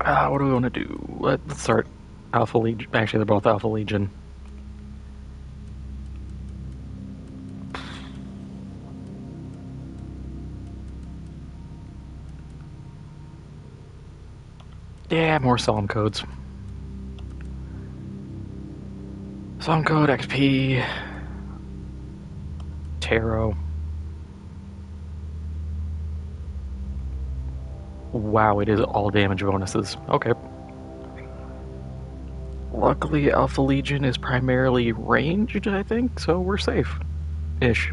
What do we want to do? Let's start Alpha Legion. Actually, they're both Alpha Legion. Yeah, more Solemn codes. Solemn code, XP, Tarot. Wow, it is all damage bonuses. Okay. Luckily, Alpha Legion is primarily ranged, I think, so we're safe. Ish.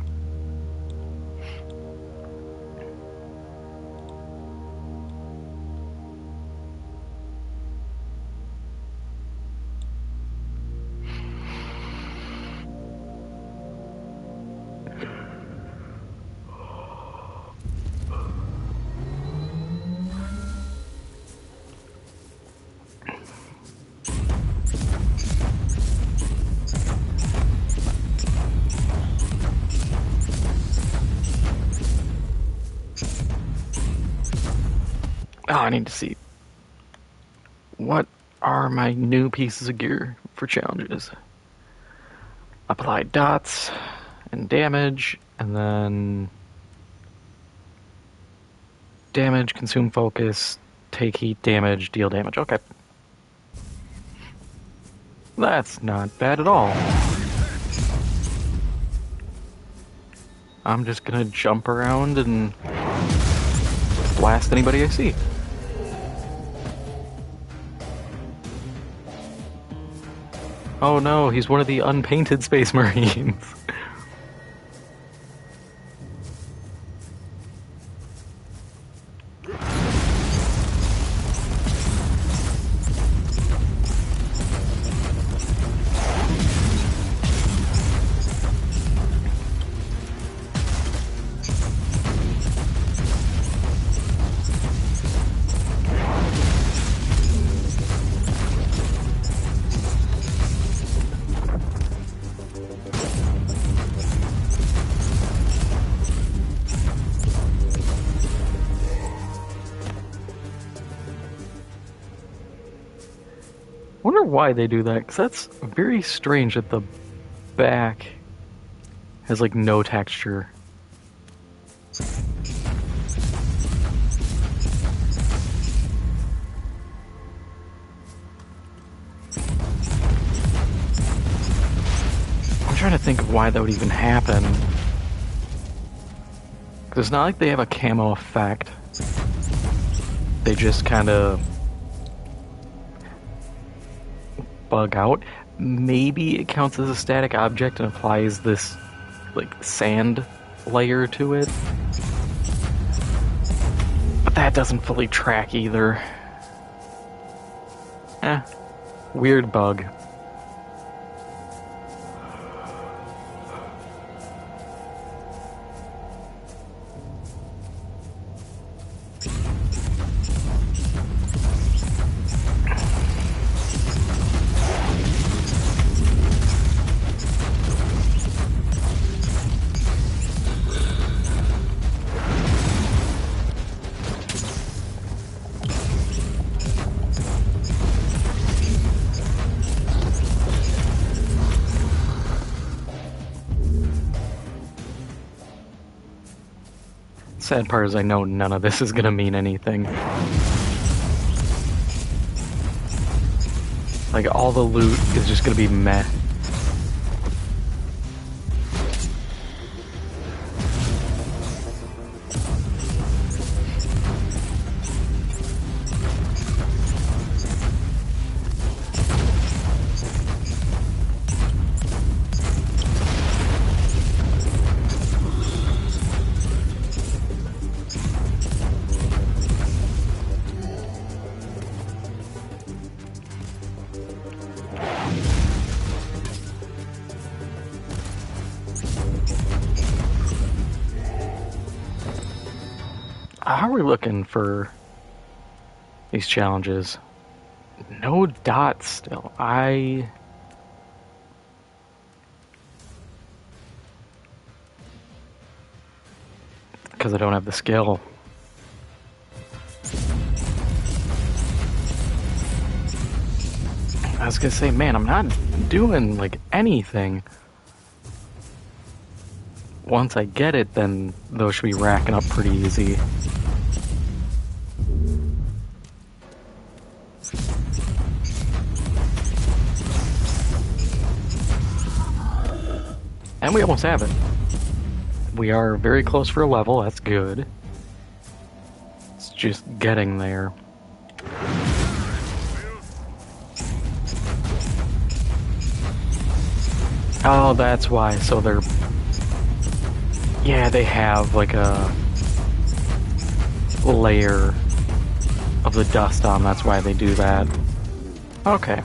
Oh, I need to see. What are my new pieces of gear for challenges? Apply dots and damage, and then damage, consume focus, take heat damage, deal damage. Okay. That's not bad at all. I'm just gonna jump around and blast anybody I see. Oh no, he's one of the unpainted Space Marines. Wonder why they do that, because that's very strange that the back has like no texture. I'm trying to think of why that would even happen. Because it's not like they have a camo effect. They just kind of bug out. Maybe it counts as a static object and applies this like sand layer to it. But that doesn't fully track either. Weird bug. Sad part is I know none of this is gonna mean anything. Like, all the loot is just gonna be meh. How are we looking for these challenges? No dots still. Because I don't have the skill. I was gonna say, man, I'm not doing, like, anything. Once I get it, then those should be racking up pretty easy. And we almost have it. We are very close for a level, that's good. It's just getting there. Oh, that's why. So they're... Yeah, they have like a layer of the dust on, that's why they do that. Okay.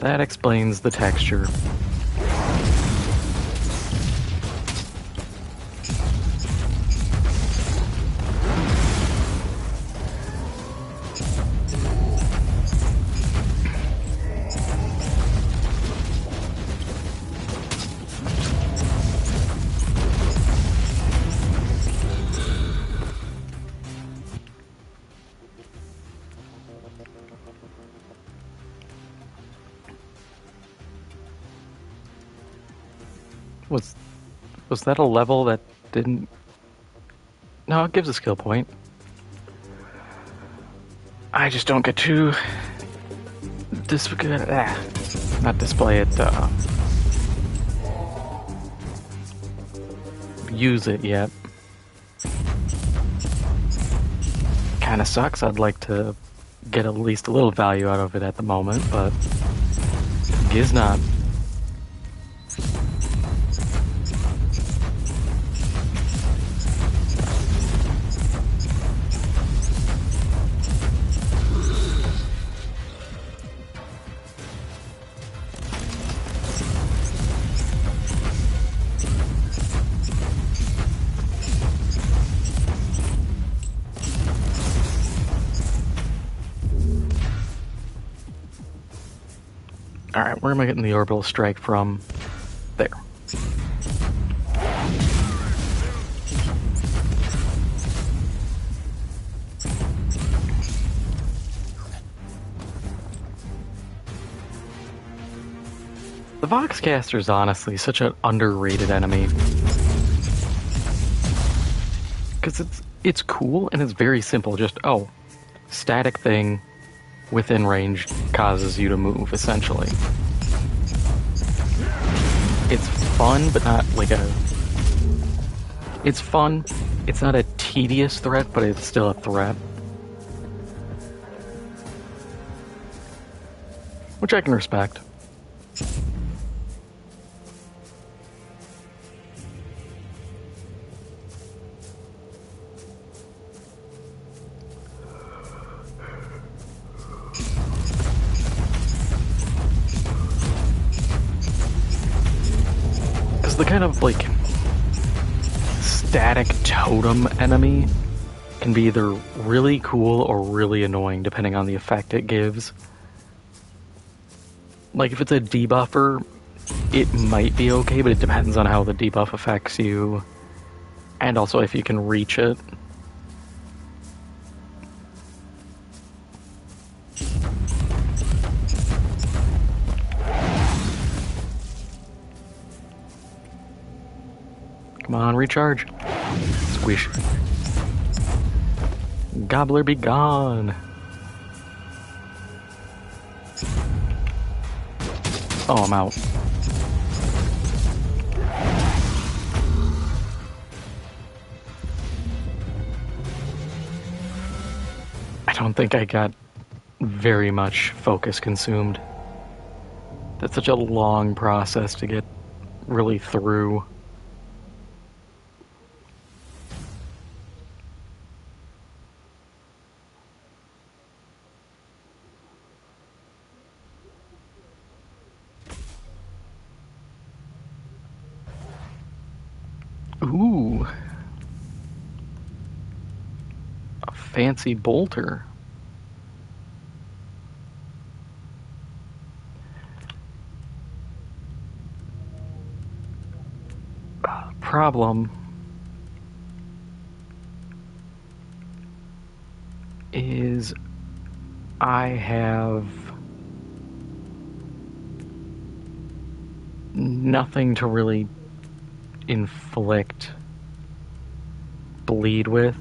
That explains the texture. Was that a level that didn't... No, it gives a skill point. I just don't get to... not display it, use it yet. Kinda sucks, I'd like to get at least a little value out of it at the moment, but... Giz not. Alright, where am I getting the orbital strike from? There. The Voxcaster is honestly such an underrated enemy. Because it's cool and it's very simple. Just, oh, static thing within range causes you to move, essentially. It's fun, but not like a... It's fun. It's not a tedious threat, but it's still a threat. Which I can respect. The kind of like static totem enemy can be either really cool or really annoying depending on the effect it gives. Like if it's a debuffer, it might be okay, but it depends on how the debuff affects you and also if you can reach it. Come on, recharge. Squish. Gobbler be gone. Oh, I'm out. I don't think I got very much focus consumed. That's such a long process to get really through. Ooh. A fancy bolter. Problem is I have nothing to really inflict bleed with.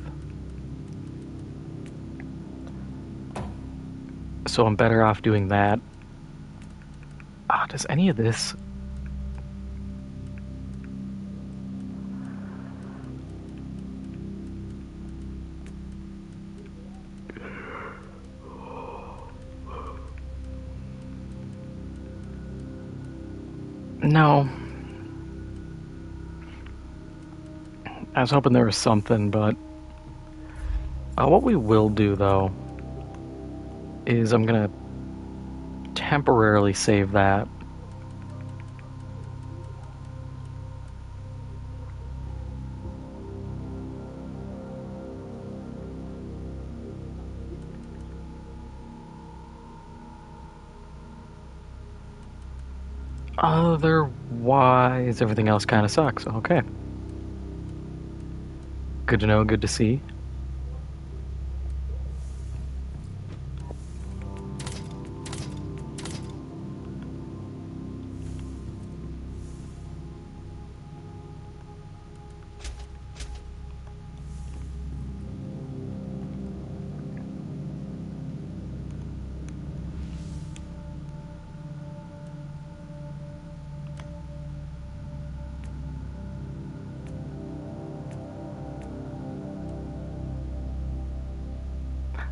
So I'm better off doing that. Does any of this... No. I was hoping there was something, but... what we will do, though, is I'm gonna temporarily save that. Otherwise, everything else kind of sucks. Okay. Good to know, good to see.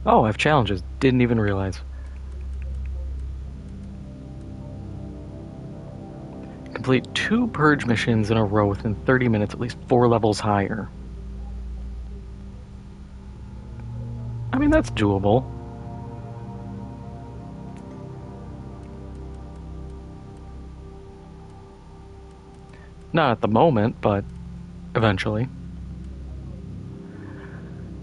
Oh, I have challenges. Didn't even realize. Complete 2 purge missions in a row within 30 minutes, at least 4 levels higher. I mean, that's doable. Not at the moment, but eventually.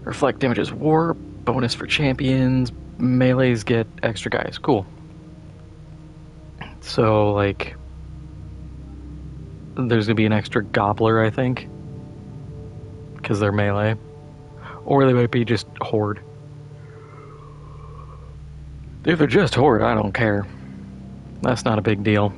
Reflect damages war, bonus for champions, melees get extra guys. Cool. So, like, there's gonna be an extra gobbler, I think, because they're melee. Or they might be just horde. If they're just horde, I don't care. That's not a big deal.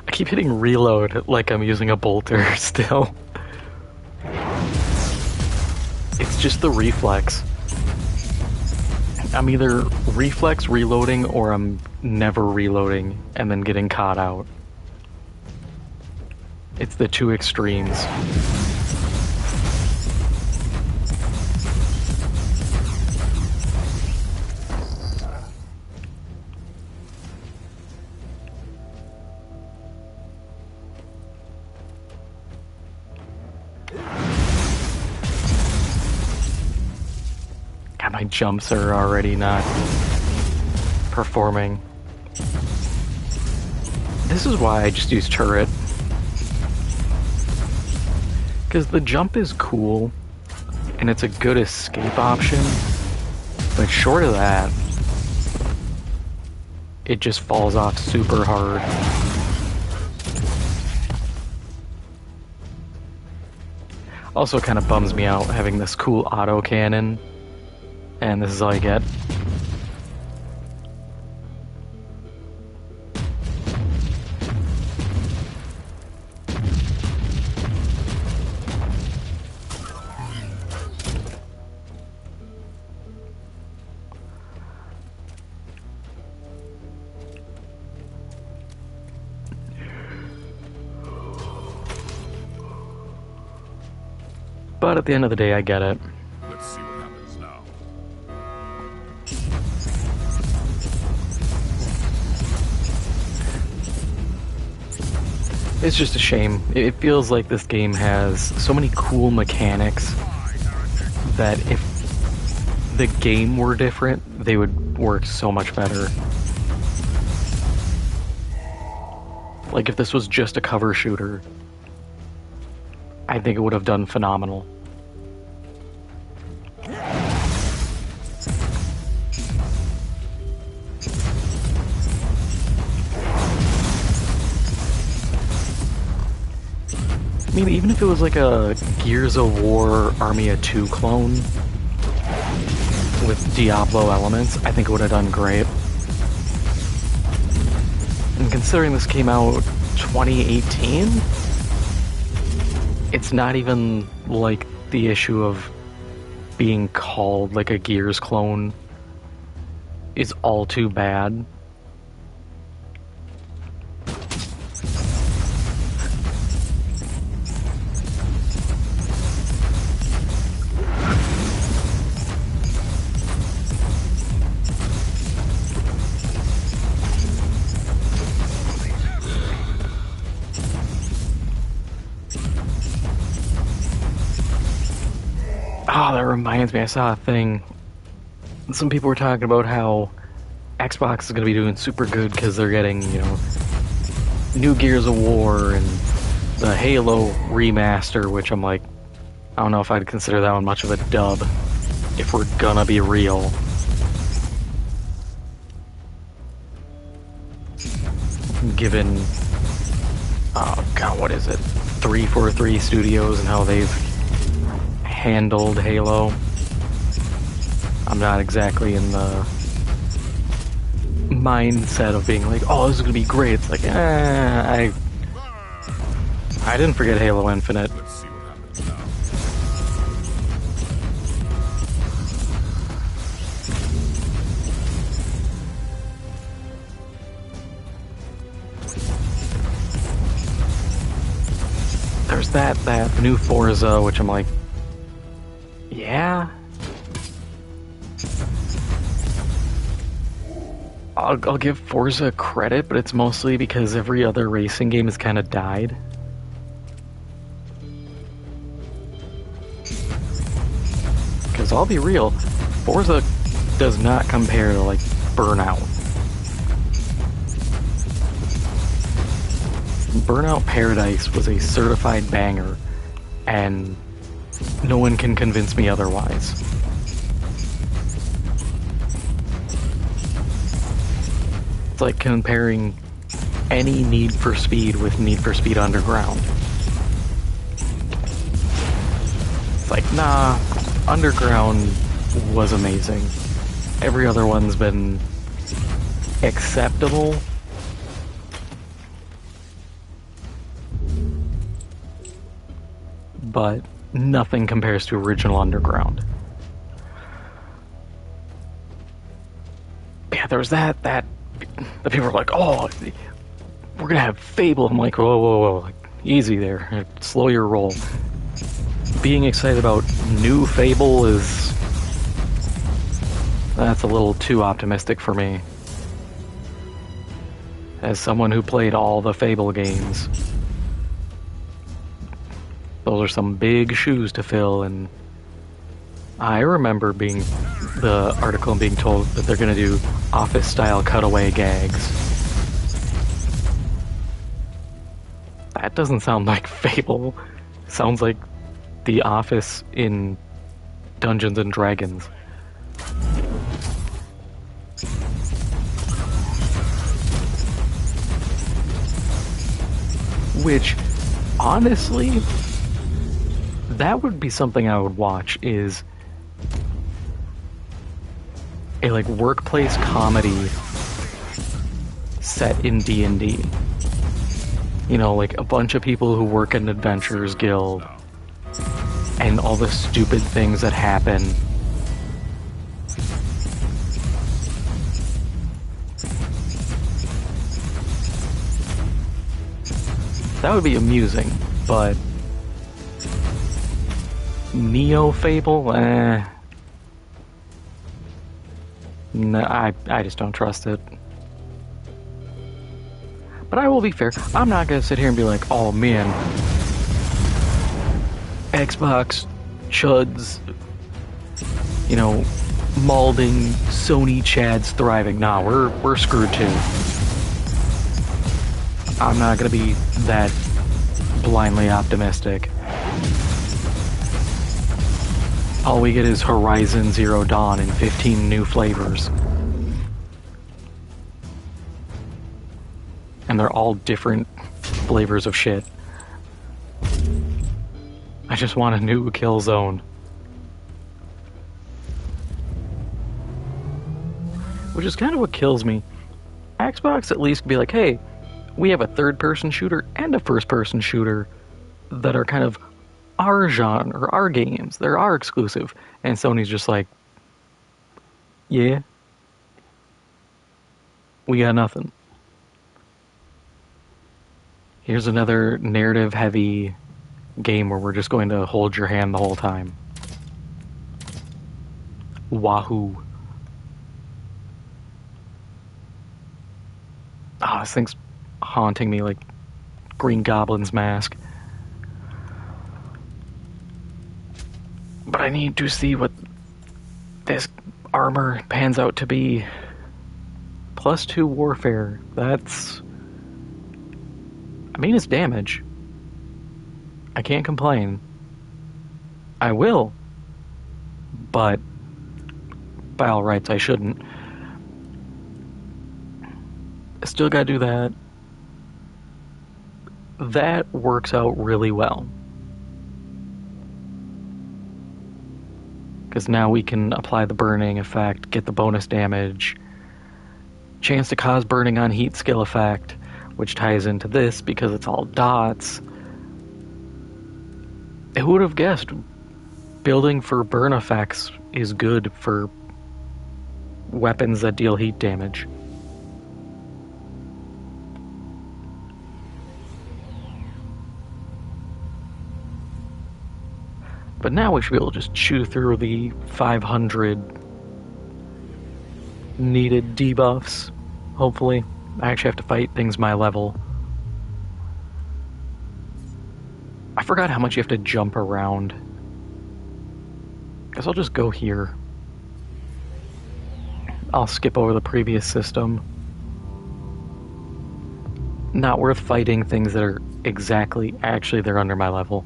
I keep hitting reload like I'm using a bolter still. It's just the reflex. I'm either reflex reloading or I'm never reloading and then getting caught out. It's the two extremes. God, my jumps are already not performing. This is why I just use turret. Because the jump is cool, and it's a good escape option, but short of that, it just falls off super hard. Also kind of bums me out having this cool auto cannon, and this is all you get. But at the end of the day, I get it. Let's see what happens now. It's just a shame. It feels like this game has so many cool mechanics that if the game were different, they would work so much better. Like, if this was just a cover shooter, I think it would have done phenomenal. I mean, even if it was like a Gears of War Army of Two clone with Diablo elements, I think it would have done great. And considering this came out 2018, it's not even like the issue of being called like a Gears clone is all too bad. Oh, that reminds me, I saw a thing. Some people were talking about how Xbox is going to be doing super good because they're getting, you know, new Gears of War and the Halo remaster, which I'm like, I don't know if I'd consider that one much of a dub, if we're gonna be real. Given, oh god, what is it? 343 Studios and how they've handled Halo. I'm not exactly in the mindset of being like, oh, this is gonna be great. It's like, I didn't forget Halo Infinite. Let's see what happens now. There's that new Forza, which I'm like, yeah. I'll give Forza credit, but it's mostly because every other racing game has kind of died. Because I'll be real, Forza does not compare to, like, Burnout. Burnout Paradise was a certified banger, and no one can convince me otherwise. It's like comparing any Need for Speed with Need for Speed Underground. It's like, nah, Underground was amazing. Every other one's been acceptable. But nothing compares to original Underground. Yeah, there was that the people were like, oh, we're gonna have Fable. I'm like, whoa, like, easy there, slow your roll. Being excited about new Fable that's a little too optimistic for me. As someone who played all the Fable games, those are some big shoes to fill, and I remember being the article and being told that they're going to do Office-style cutaway gags. That doesn't sound like Fable. Sounds like The Office in Dungeons and Dragons. Which, honestly, that would be something I would watch, is a like workplace comedy set in D&D. You know, like a bunch of people who work in Adventurers Guild and all the stupid things that happen. That would be amusing, but Neo Fable? No, I just don't trust it. But I will be fair, I'm not gonna sit here and be like, oh man, Xbox, chuds, you know, malding, Sony chads thriving. Nah, we're screwed too. I'm not gonna be that blindly optimistic. All we get is Horizon Zero Dawn and 15 new flavors. And they're all different flavors of shit. I just want a new Killzone. Which is kind of what kills me. Xbox at least could be like, hey, we have a third-person shooter and a first-person shooter that are kind of our genre, or our games. They're our exclusive. And Sony's just like, yeah, we got nothing. Here's another narrative-heavy game where we're just going to hold your hand the whole time. Wahoo. Oh, this thing's haunting me like Green Goblin's mask. But I need to see what this armor pans out to be. +2 warfare. That's... I mean, it's damage. I can't complain. I will. But by all rights, I shouldn't. I still gotta do that. That works out really well. Because now we can apply the burning effect, get the bonus damage, chance to cause burning on heat skill effect, which ties into this because it's all dots. Who would have guessed building for burn effects is good for weapons that deal heat damage? But now we should be able to just chew through the 500 needed debuffs, hopefully. I actually have to fight things my level. I forgot how much you have to jump around. Guess I'll just go here. I'll skip over the previous system. Not worth fighting things that are actually they're under my level.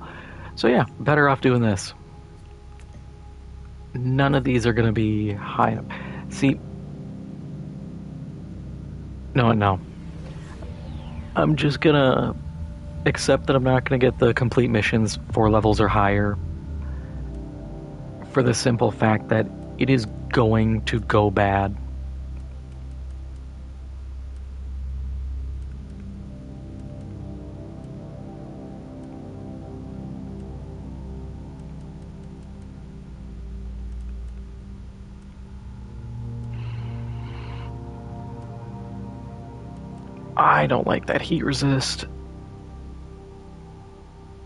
So yeah, better off doing this. None of these are going to be high enough. See... No. I'm just going to accept that I'm not going to get the complete missions 4 levels or higher. For the simple fact that it is going to go bad. I don't like that heat resist.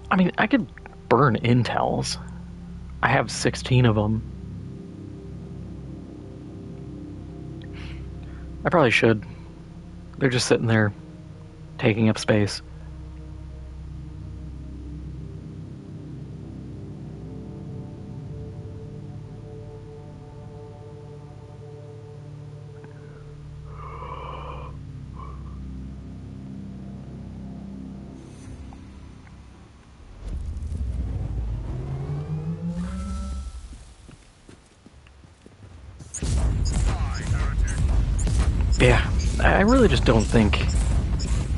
I mean, I could burn intels. I have 16 of them. I probably should. They're just sitting there, taking up space. Yeah, I really just don't think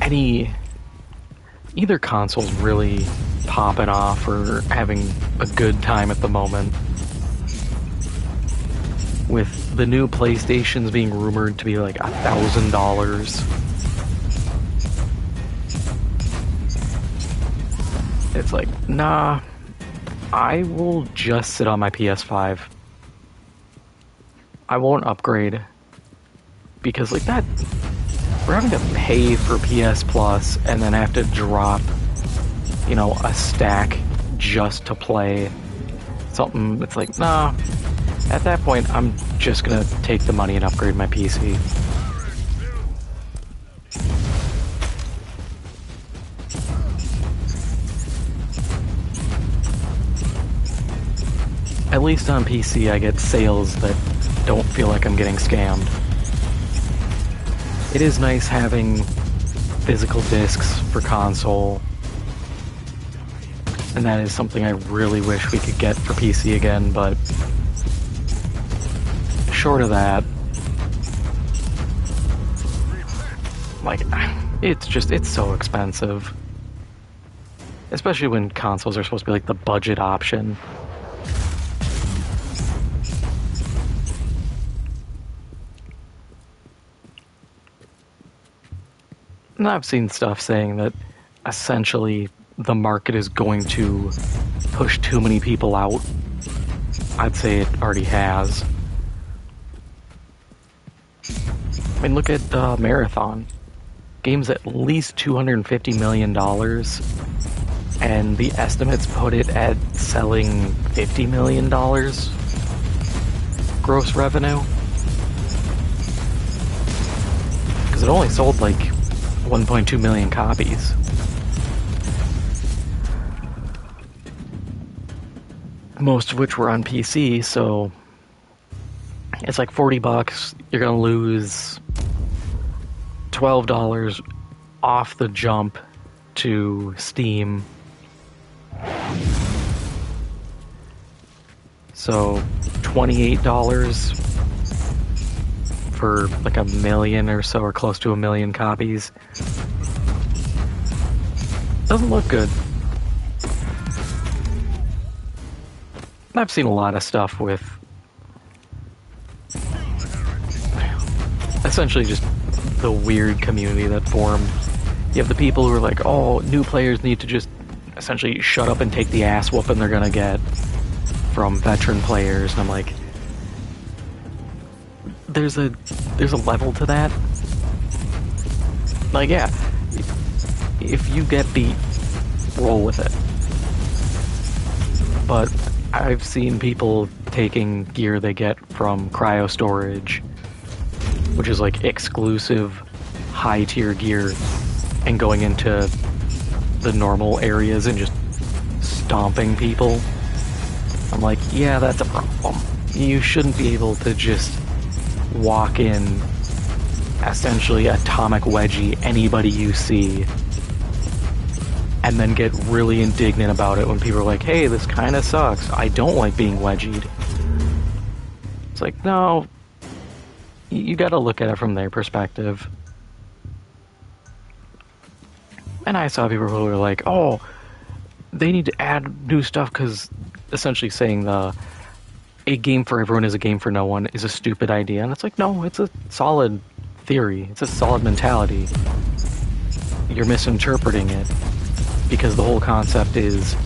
either console's really popping off or having a good time at the moment. With the new PlayStations being rumored to be like $1,000. It's like, nah, I will just sit on my PS5. I won't upgrade. Because like that, we're having to pay for PS Plus and then have to drop, a stack just to play something. It's like, nah, at that point, I'm just gonna take the money and upgrade my PC. At least on PC, I get sales that don't feel like I'm getting scammed. It is nice having physical discs for console. And that is something I really wish we could get for PC again, but short of that, like, it's so expensive. Especially when consoles are supposed to be like the budget option. And I've seen stuff saying that essentially the market is going to push too many people out. I'd say it already has. I mean, look at Marathon. Game's at least $250 million, and the estimates put it at selling $50 million gross revenue. Because it only sold like 1.2 million copies. Most of which were on PC, so it's like $40. You're gonna lose $12 off the jump to Steam. So $28 for like a million or so, or close to a million copies. Doesn't look good. I've seen a lot of stuff with essentially just the weird community that formed. You have the people who are like, oh, new players need to just essentially shut up and take the ass whooping they're gonna get from veteran players, and I'm like, there's a level to that. Like, yeah, if you get beat, roll with it. But I've seen people taking gear they get from cryo storage, which is like exclusive high tier gear, and going into the normal areas and just stomping people. I'm like, yeah, that's a problem. You shouldn't be able to just walk in, essentially atomic wedgie anybody you see, and then get really indignant about it when people are like, hey, this kind of sucks. I don't like being wedgied. It's like, no, you gotta look at it from their perspective. And I saw people who were like, oh, they need to add new stuff because essentially saying a game for everyone is a game for no one is a stupid idea. And it's like, no, it's a solid theory. It's a solid mentality. You're misinterpreting it, because the whole concept is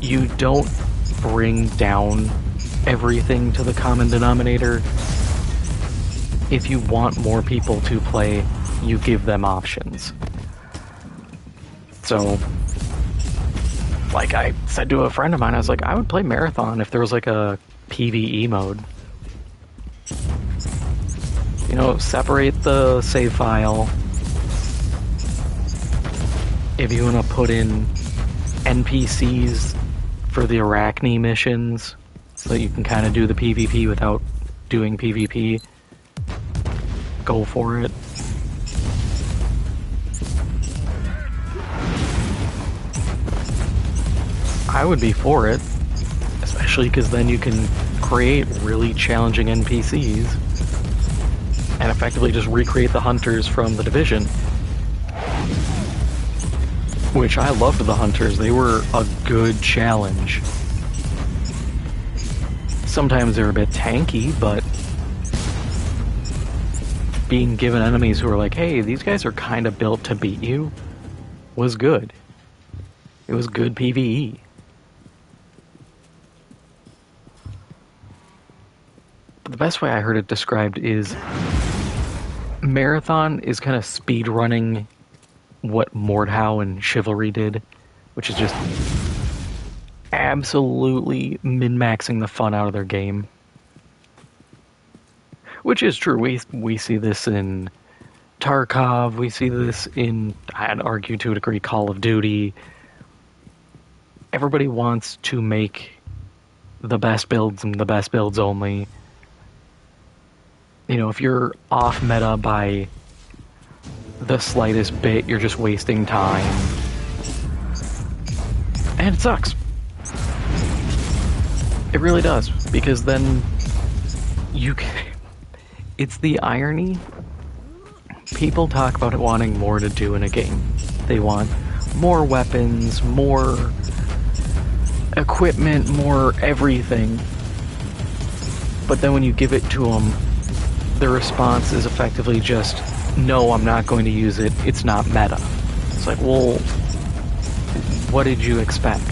you don't bring down everything to the common denominator. If you want more people to play, you give them options. So, like I said to a friend of mine, I was like, I would play Marathon if there was like a PvE mode. You know, separate the save file. If you want to put in NPCs for the Arachne missions, so that you can kind of do the PvP without doing PvP, go for it. I would be for it, especially because then you can create really challenging NPCs and effectively just recreate the hunters from the Division. Which I loved the hunters. They were a good challenge. Sometimes they're a bit tanky, but being given enemies who are like, hey, these guys are kind of built to beat you, was good. It was good PvE. The best way I heard it described is Marathon is kind of speedrunning what Mordhau and Chivalry did, which is just absolutely min-maxing the fun out of their game. Which is true. We see this in Tarkov, we see this in, I'd argue to a degree, Call of Duty. Everybody wants to make the best builds and the best builds only. You know, if you're off meta by the slightest bit, you're just wasting time. And it sucks. It really does, because then you can... It's the irony. People talk about wanting more to do in a game. They want more weapons, more equipment, more everything. But then when you give it to them, the response is effectively just, no, I'm not going to use it, it's not meta. It's like, well, what did you expect?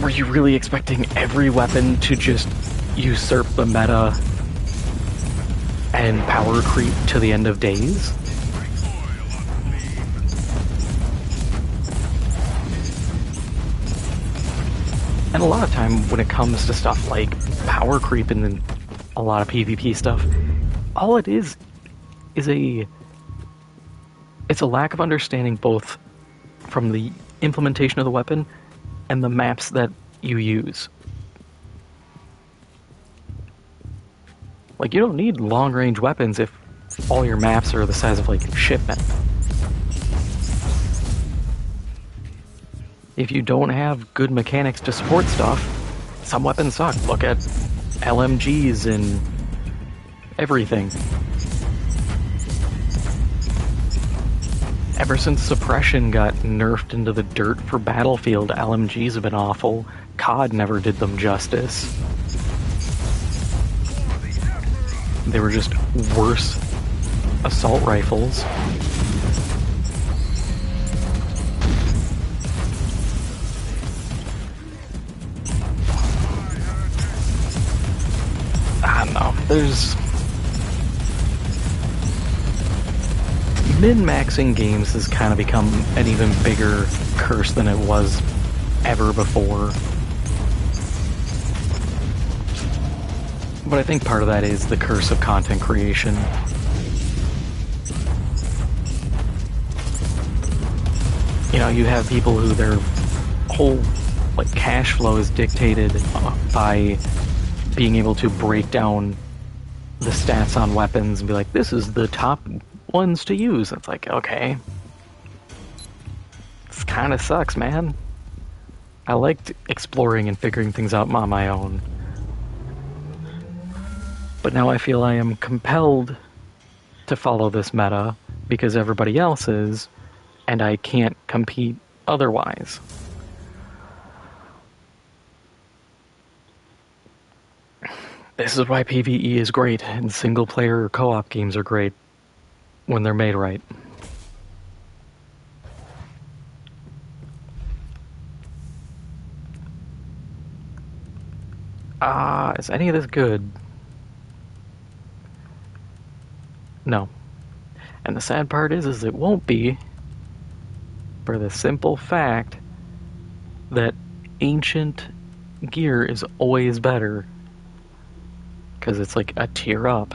Were you really expecting every weapon to just usurp the meta and power creep to the end of days? And a lot of time when it comes to stuff like power creep and a lot of PvP stuff, all it is it's a lack of understanding both from the implementation of the weapon and the maps that you use. Like, you don't need long-range weapons if all your maps are the size of, like, shipment. If you don't have good mechanics to support stuff, some weapons suck. Look at LMGs and everything. Ever since suppression got nerfed into the dirt for Battlefield, LMGs have been awful. COD never did them justice. They were just worse assault rifles. I don't know. There's... Min-maxing games has kind of become an even bigger curse than it was ever before. But I think part of that is the curse of content creation. You know, you have people who their whole, like, cash flow is dictated by being able to break down the stats on weapons and be like, this is the top ones to use. It's like, okay. This kind of sucks, man. I liked exploring and figuring things out on my own. But now I feel I am compelled to follow this meta because everybody else is, and I can't compete otherwise. This is why PvE is great, and single-player or co-op games are great when they're made right. Is any of this good? No. And the sad part is it won't be, for the simple fact that ancient gear is always better. Because it's like a tier up.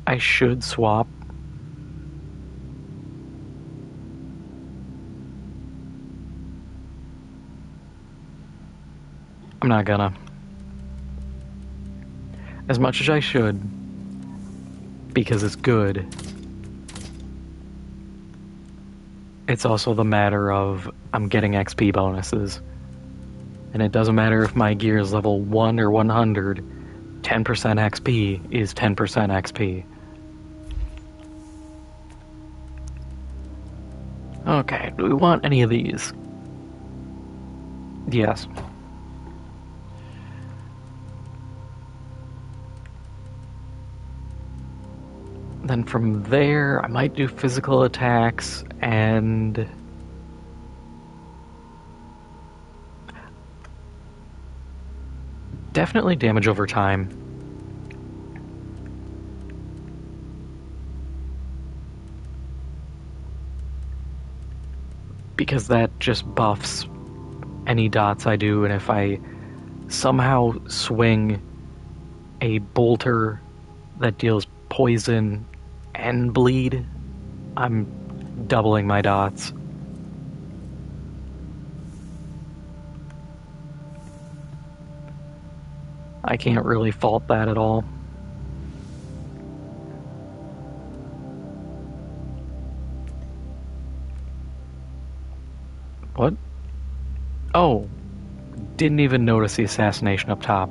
I should swap. I'm not gonna. As much as I should, because it's good. It's also the matter of I'm getting XP bonuses. And it doesn't matter if my gear is level 1 or 100, 10% XP is 10% XP. Okay, do we want any of these? Yes. Then from there, I might do physical attacks and... definitely damage over time. Because that just buffs any dots I do, and if I somehow swing a bolter that deals poison and bleed, I'm doubling my dots. I can't really fault that at all. What? Oh, didn't even notice the assassination up top.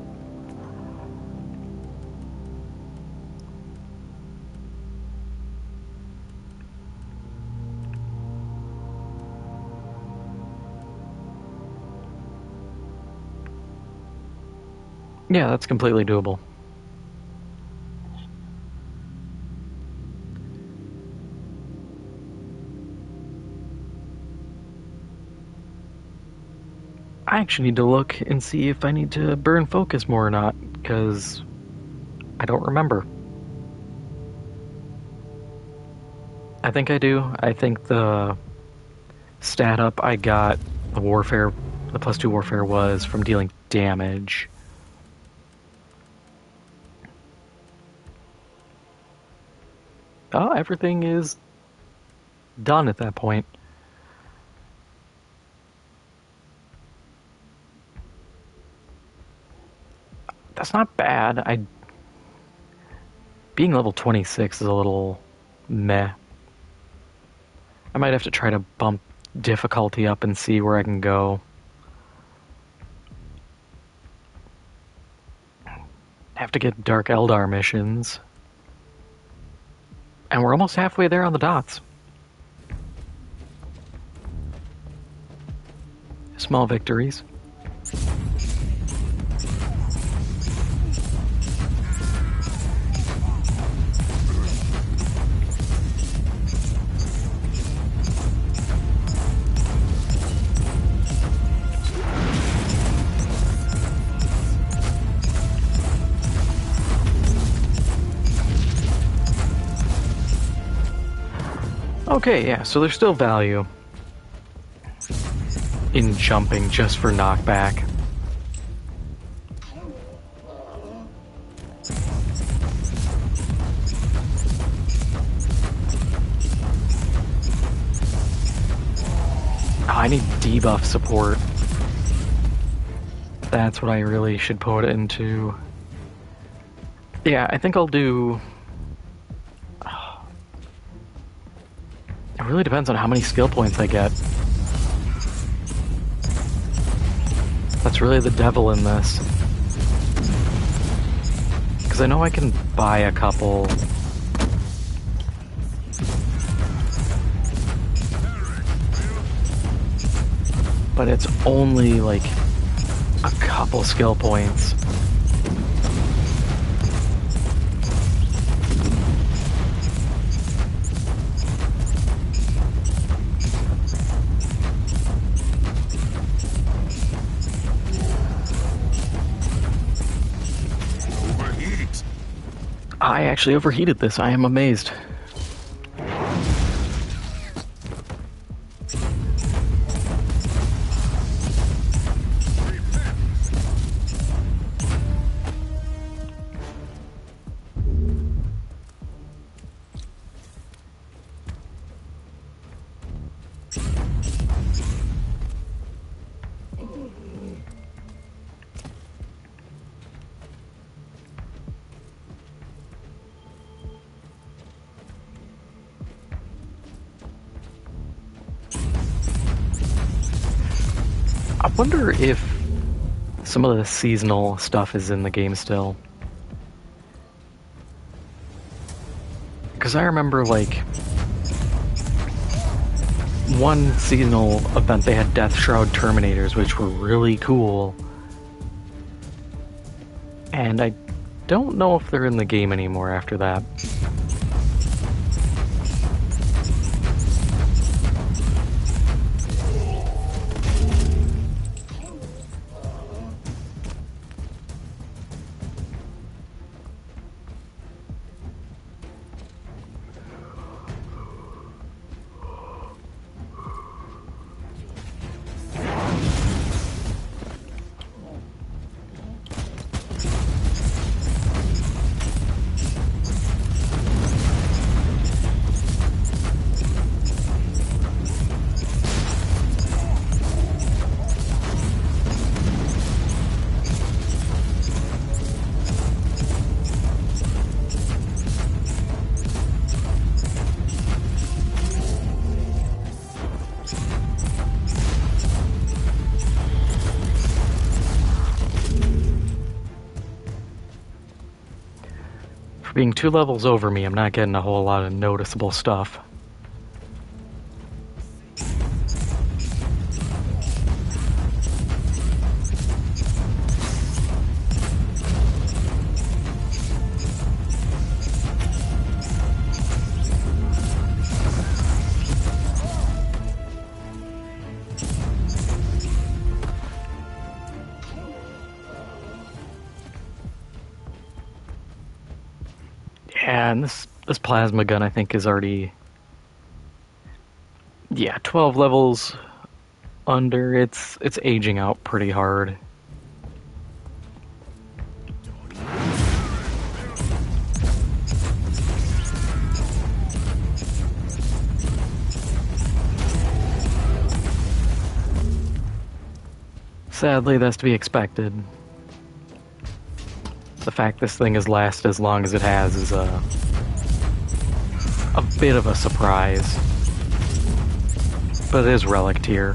Yeah, that's completely doable. I actually need to look and see if I need to burn focus more or not, because I don't remember. I think I do. I think the stat up I got, the warfare, the +2 warfare was from dealing damage. Oh, everything is done at that point. That's not bad. Being level 26 is a little meh. I might have to try to bump difficulty up and see where I can go. Have to get Dark Eldar missions. And we're almost halfway there on the dots. Small victories. Okay, yeah, so there's still value in jumping just for knockback. Oh, I need debuff support. That's what I really should put into. Yeah, I think I'll do... It really depends on how many skill points I get. That's really the devil in this. Because I know I can buy a couple. But it's only like a couple skill points. I actually overheated this. I am amazed. I wonder if some of the seasonal stuff is in the game still. Because I remember, like, one seasonal event they had Death Shroud Terminators, which were really cool. And I don't know if they're in the game anymore after that. being 2 levels over me, I'm not getting a whole lot of noticeable stuff. Yeah, and this plasma gun I think is already, yeah, 12 levels under. It's aging out pretty hard. Sadly, that's to be expected. The fact this thing has lasted as long as it has is a bit of a surprise. But it is relic tier.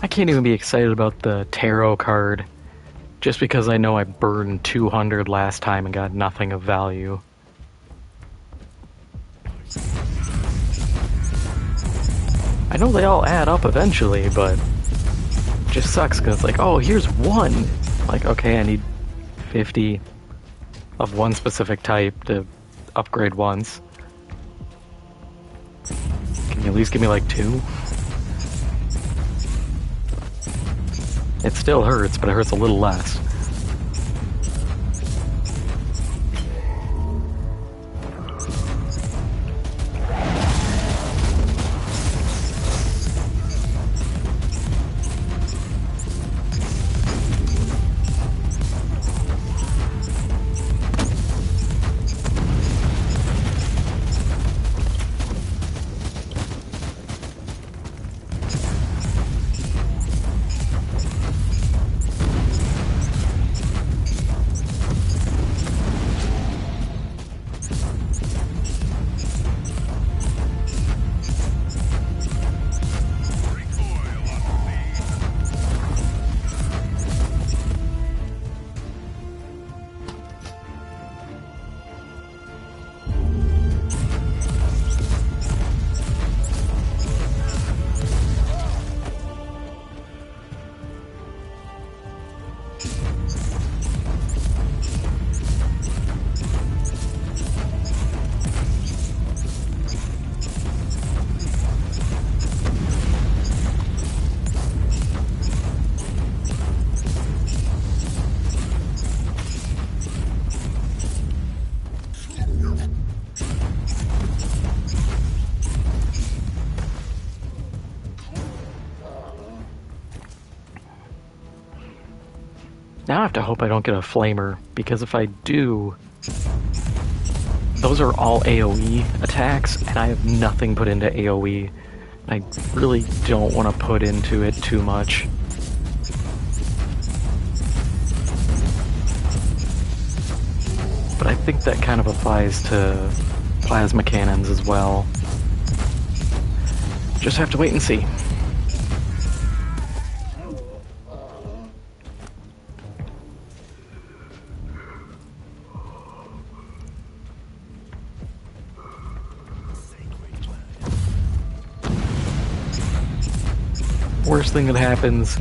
I can't even be excited about the tarot card just because I know I burned 200 last time and got nothing of value. I know they all add up eventually, but it just sucks because it's like, oh, here's one. Like, okay, I need 50 of one specific type to upgrade once. Can you at least give me like 2? It still hurts, but it hurts a little less. Now I have to hope I don't get a flamer, because if I do, those are all AoE attacks, and I have nothing put into AoE. I really don't want to put into it too much. think that kind of applies to plasma cannons as well. Just have to wait and see. Worst thing that happens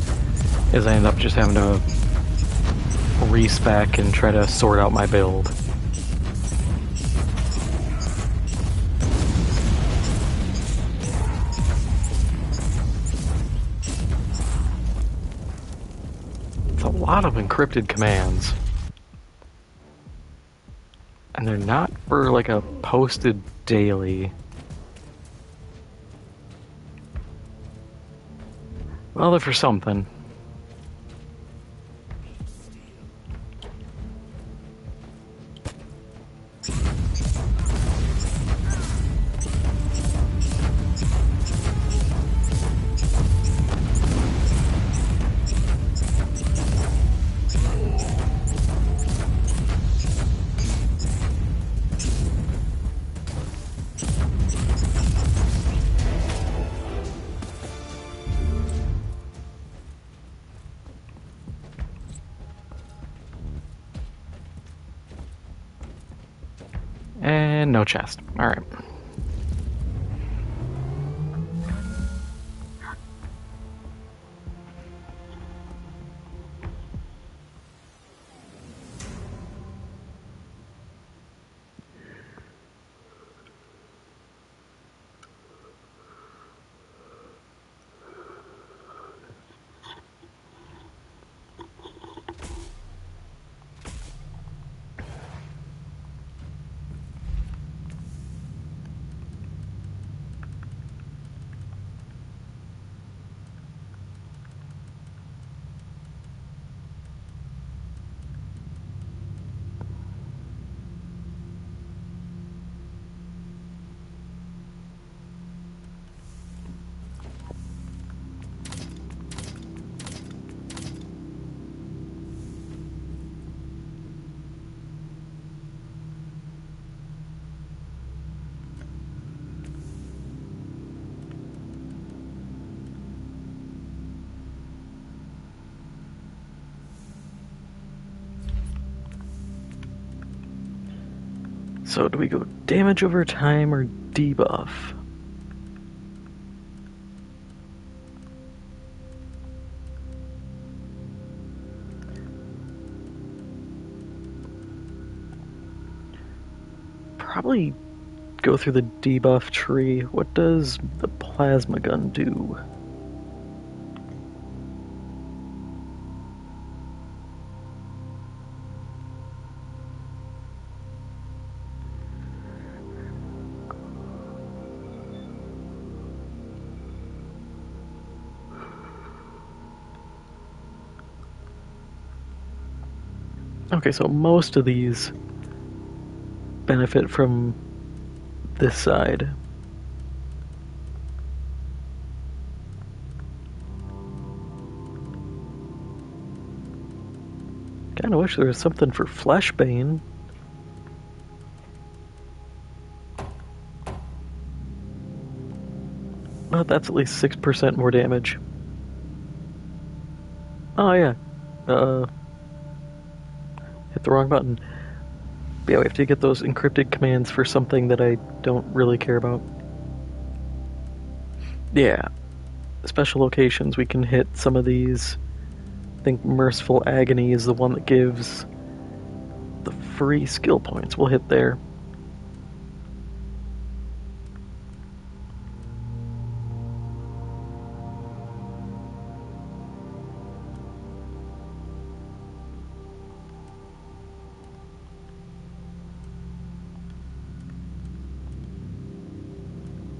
is I end up just having to respec and try to sort out my build. It's a lot of encrypted commands. And they're not for like a posted daily. Well, they're for something. And no chest. Alright. So do we go damage over time or debuff? Probably go through the debuff tree. What does the plasma gun do? Okay, so most of these benefit from this side. Kinda wish there was something for Fleshbane. But that's at least 6% more damage. Oh yeah. Hit the wrong button. But yeah, we have to get those encrypted commands for something that I don't really care about. Yeah. Special locations, we can hit some of these. I think Merciful Agony is the one that gives the free skill points. We'll hit there.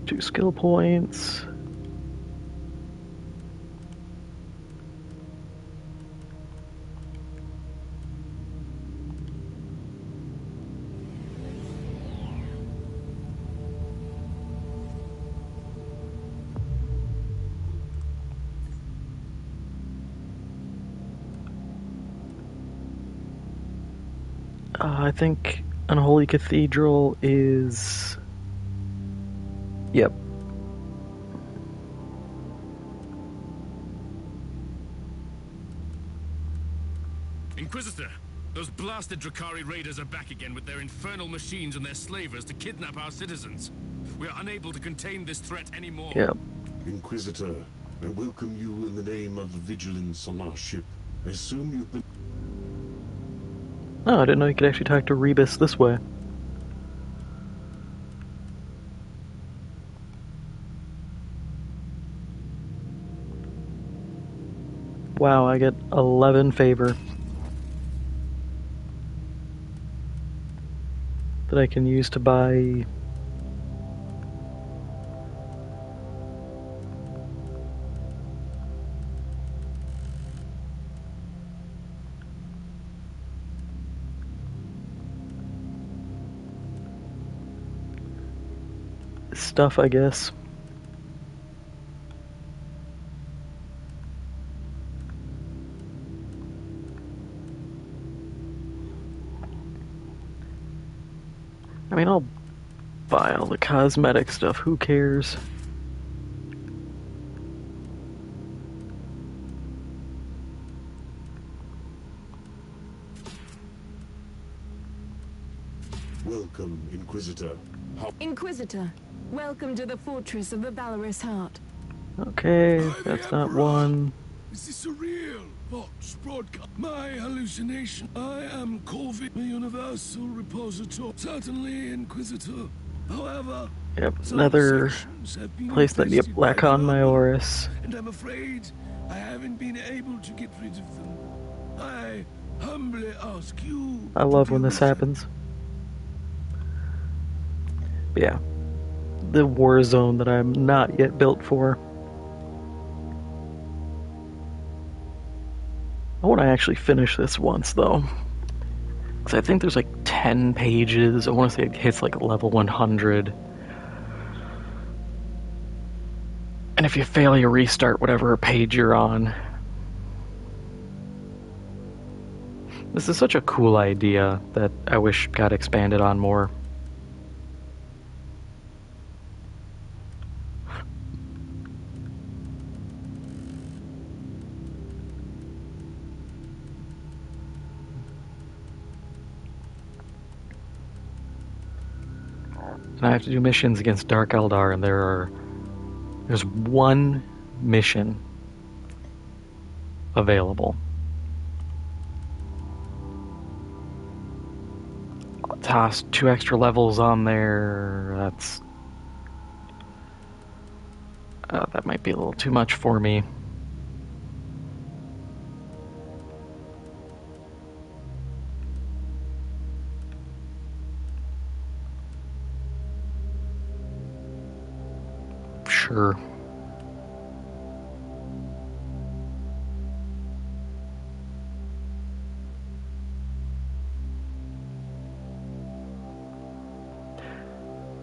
Two skill points. I think Unholy Cathedral is... Yep. Inquisitor! Those blasted Drakari raiders are back again with their infernal machines and their slavers to kidnap our citizens. We are unable to contain this threat anymore. Yep. Inquisitor, I welcome you in the name of the vigilance on our ship. I assume you've been... Oh, I didn't know you could actually talk to Rebus this way. Wow, I get 11 favor that I can use to buy... stuff, I guess. I mean, I'll buy all the cosmetic stuff, who cares? Welcome, Inquisitor. Inquisitor, welcome to the fortress of the Valorous Heart. Okay, that's not one. Is this a real Vox broadcast? My hallucination. I am Corvin, the universal repository. Certainly, Inquisitor. However, Yep, some another sections have been place that infested yep, lack by on my vermin, Oris. and I'm afraid I haven't been able to get rid of them. I humbly ask you. I love to when deal this with happens. But yeah, the war zone that I'm not yet built for. I want to actually finish this once though, because I think there's like 10 pages. I want to say it hits like level 100. And if you fail, you restart whatever page you're on. This is such a cool idea that I wish got expanded on more. And I have to do missions against Dark Eldar, and there's one mission available. I'll toss 2 extra levels on there. That might be a little too much for me. Sure.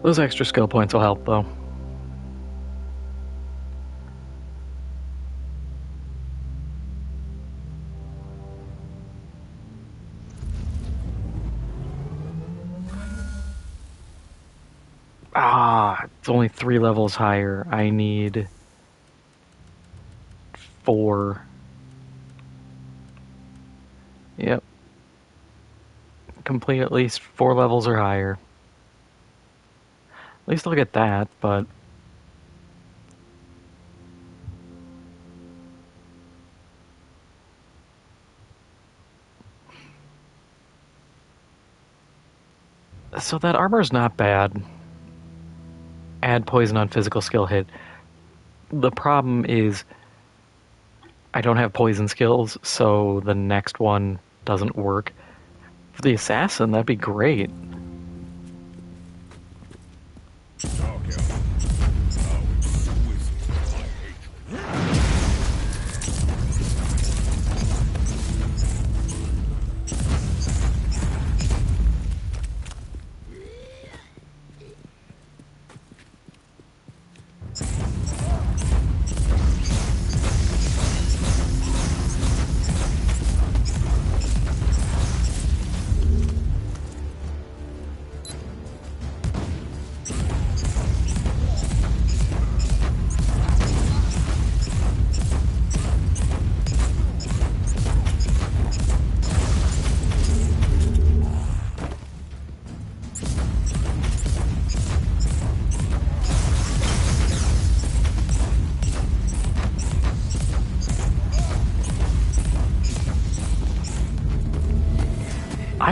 Those extra skill points will help, though. It's only 3 levels higher. I need 4. Yep. Complete at least 4 levels or higher. At least I'll get that, but... So that armor's not bad. Add poison on physical skill hit. The problem is I don't have poison skills, so the next one doesn't work. For the assassin, that'd be great.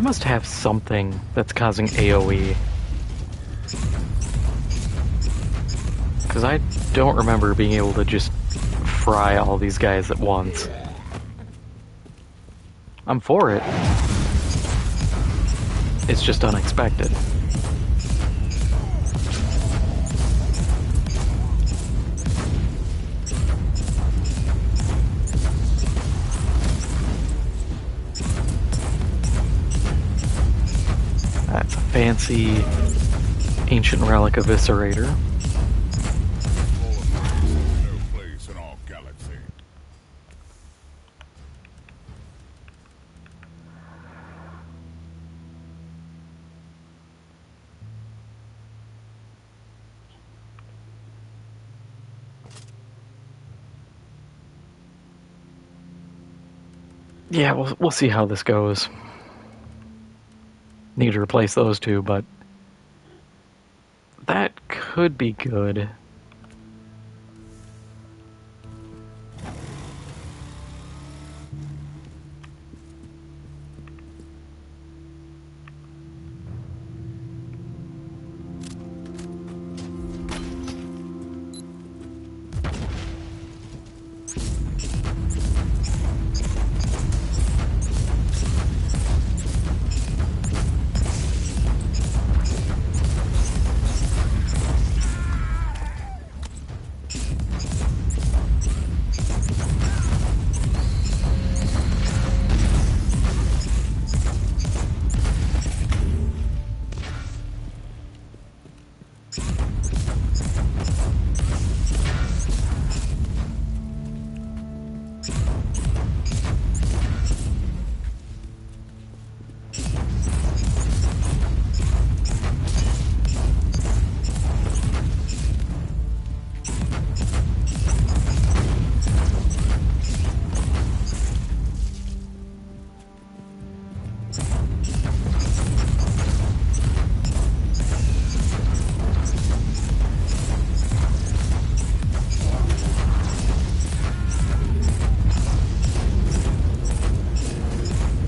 must have something that's causing AoE. Because I don't remember being able to just fry all these guys at once. I'm for it. It's just unexpected. That's a fancy ancient relic eviscerator. No place in our galaxy. Yeah, we'll see how this goes. Need to replace those two, but that could be good.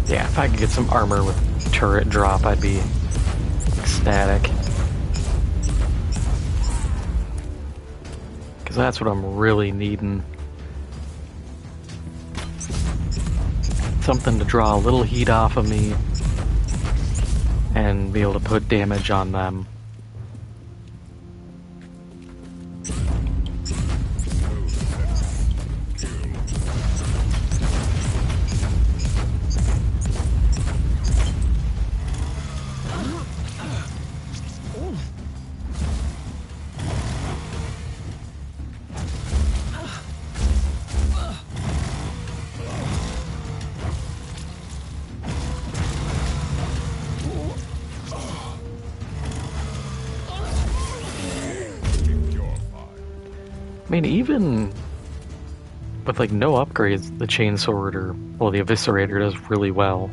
Yeah, if I could get some armor with turret drop, I'd be ecstatic. Because that's what I'm really needing. Something to draw a little heat off of me and be able to put damage on them. I mean, even with like no upgrades, the chainsword or, well, the eviscerator does really well.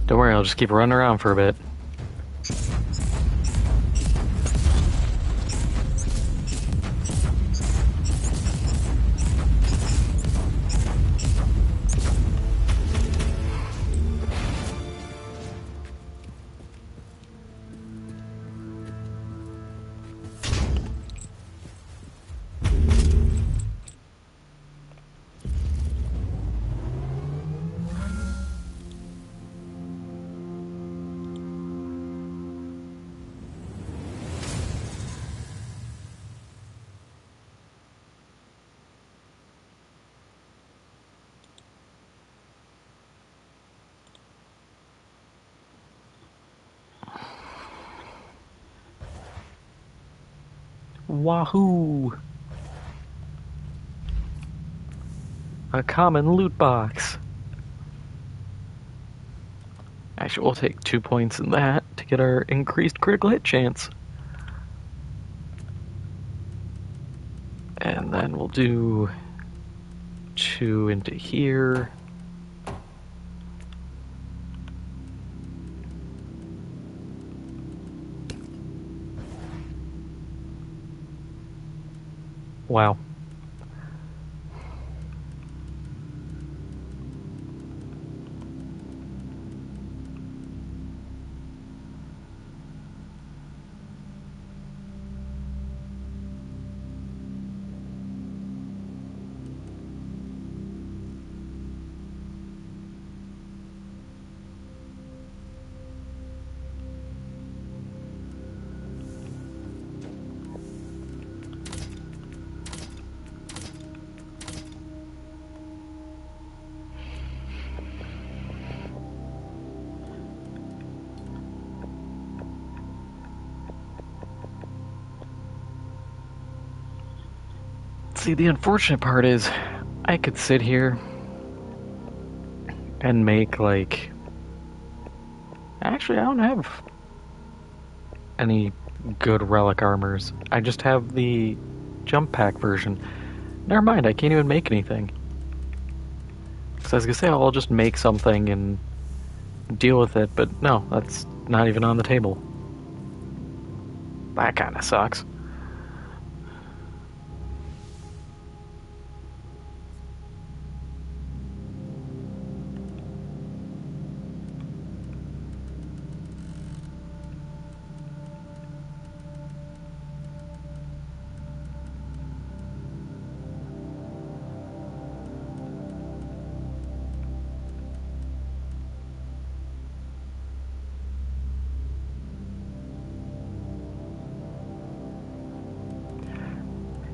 Don't worry, I'll just keep running around for a bit. Wahoo! A common loot box. Actually, we'll take 2 points in that to get our increased critical hit chance. And then we'll do 2 into here. Wow. See, the unfortunate part is I could sit here and make, like... Actually, I don't have any good relic armors. I just have the jump pack version. Never mind, I can't even make anything. So I was gonna say, I'll just make something and deal with it, but no, that's not even on the table. That kinda sucks.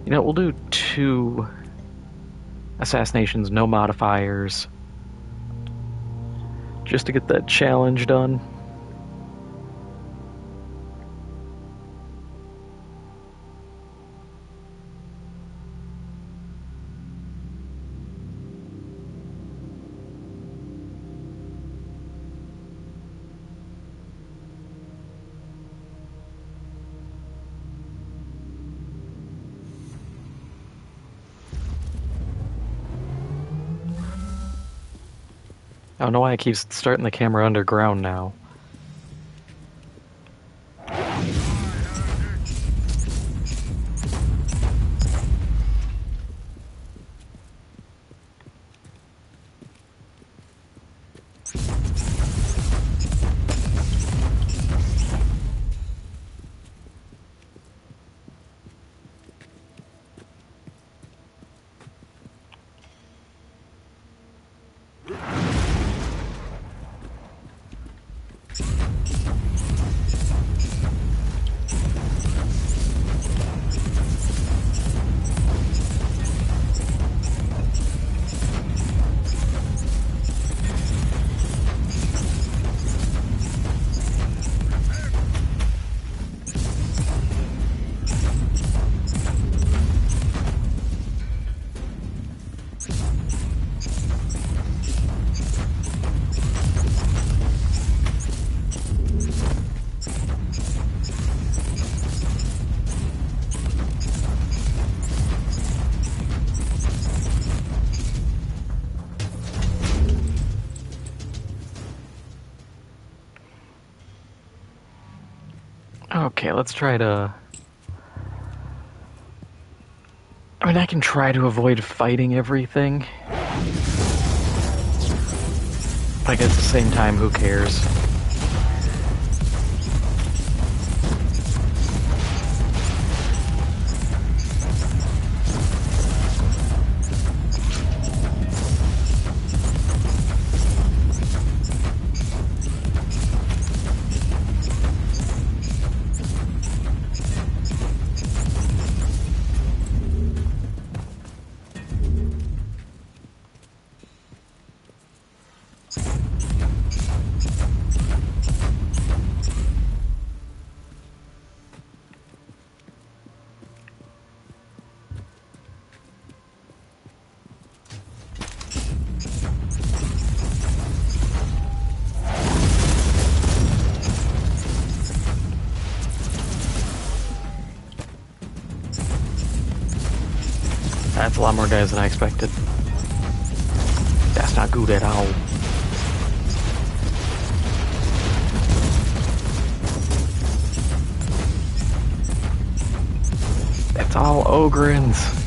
You know, we'll do 2 assassinations, no modifiers, just to get that challenge done. I don't know why I keep starting the camera underground now. Okay, let's try to... I mean, I can try to avoid fighting everything. But at the same time, who cares? That's a lot more guys than I expected. That's not good at all. That's all Ogrins.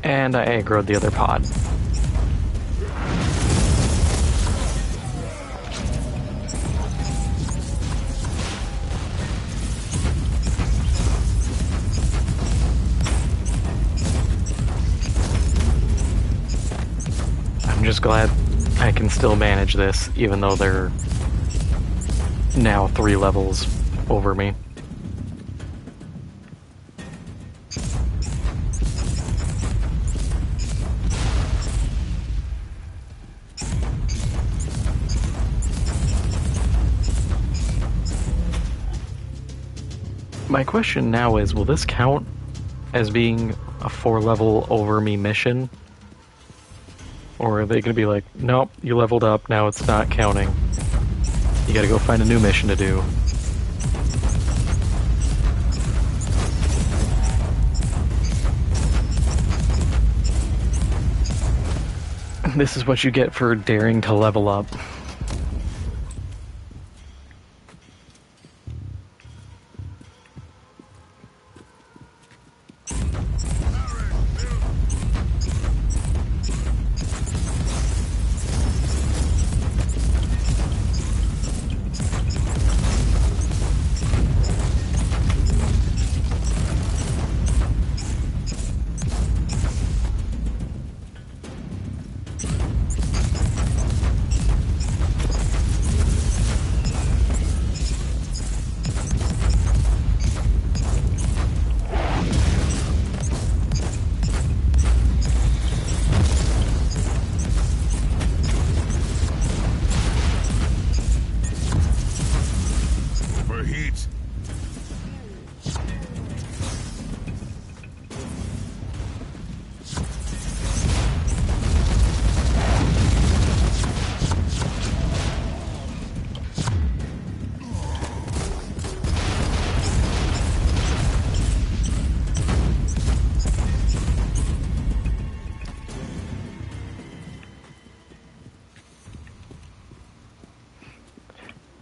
And I aggroed the other pod. I'm just glad I can still manage this, even though they're now 3 levels over me. My question now is, will this count as being a 4-level over me mission? Or are they going to be like, nope, you leveled up, now it's not counting. You gotta go find a new mission to do. This is what you get for daring to level up.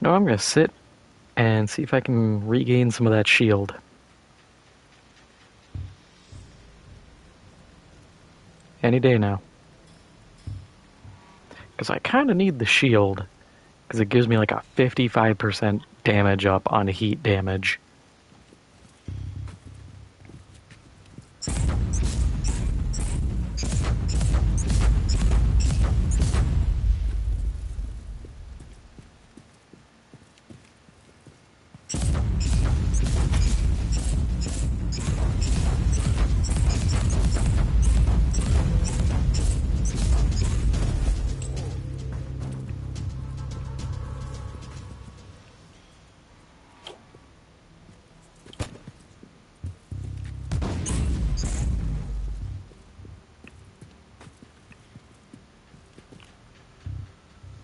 No, I'm gonna sit and see if I can regain some of that shield. Any day now. Because I kind of need the shield, because it gives me like a 55% damage up on heat damage.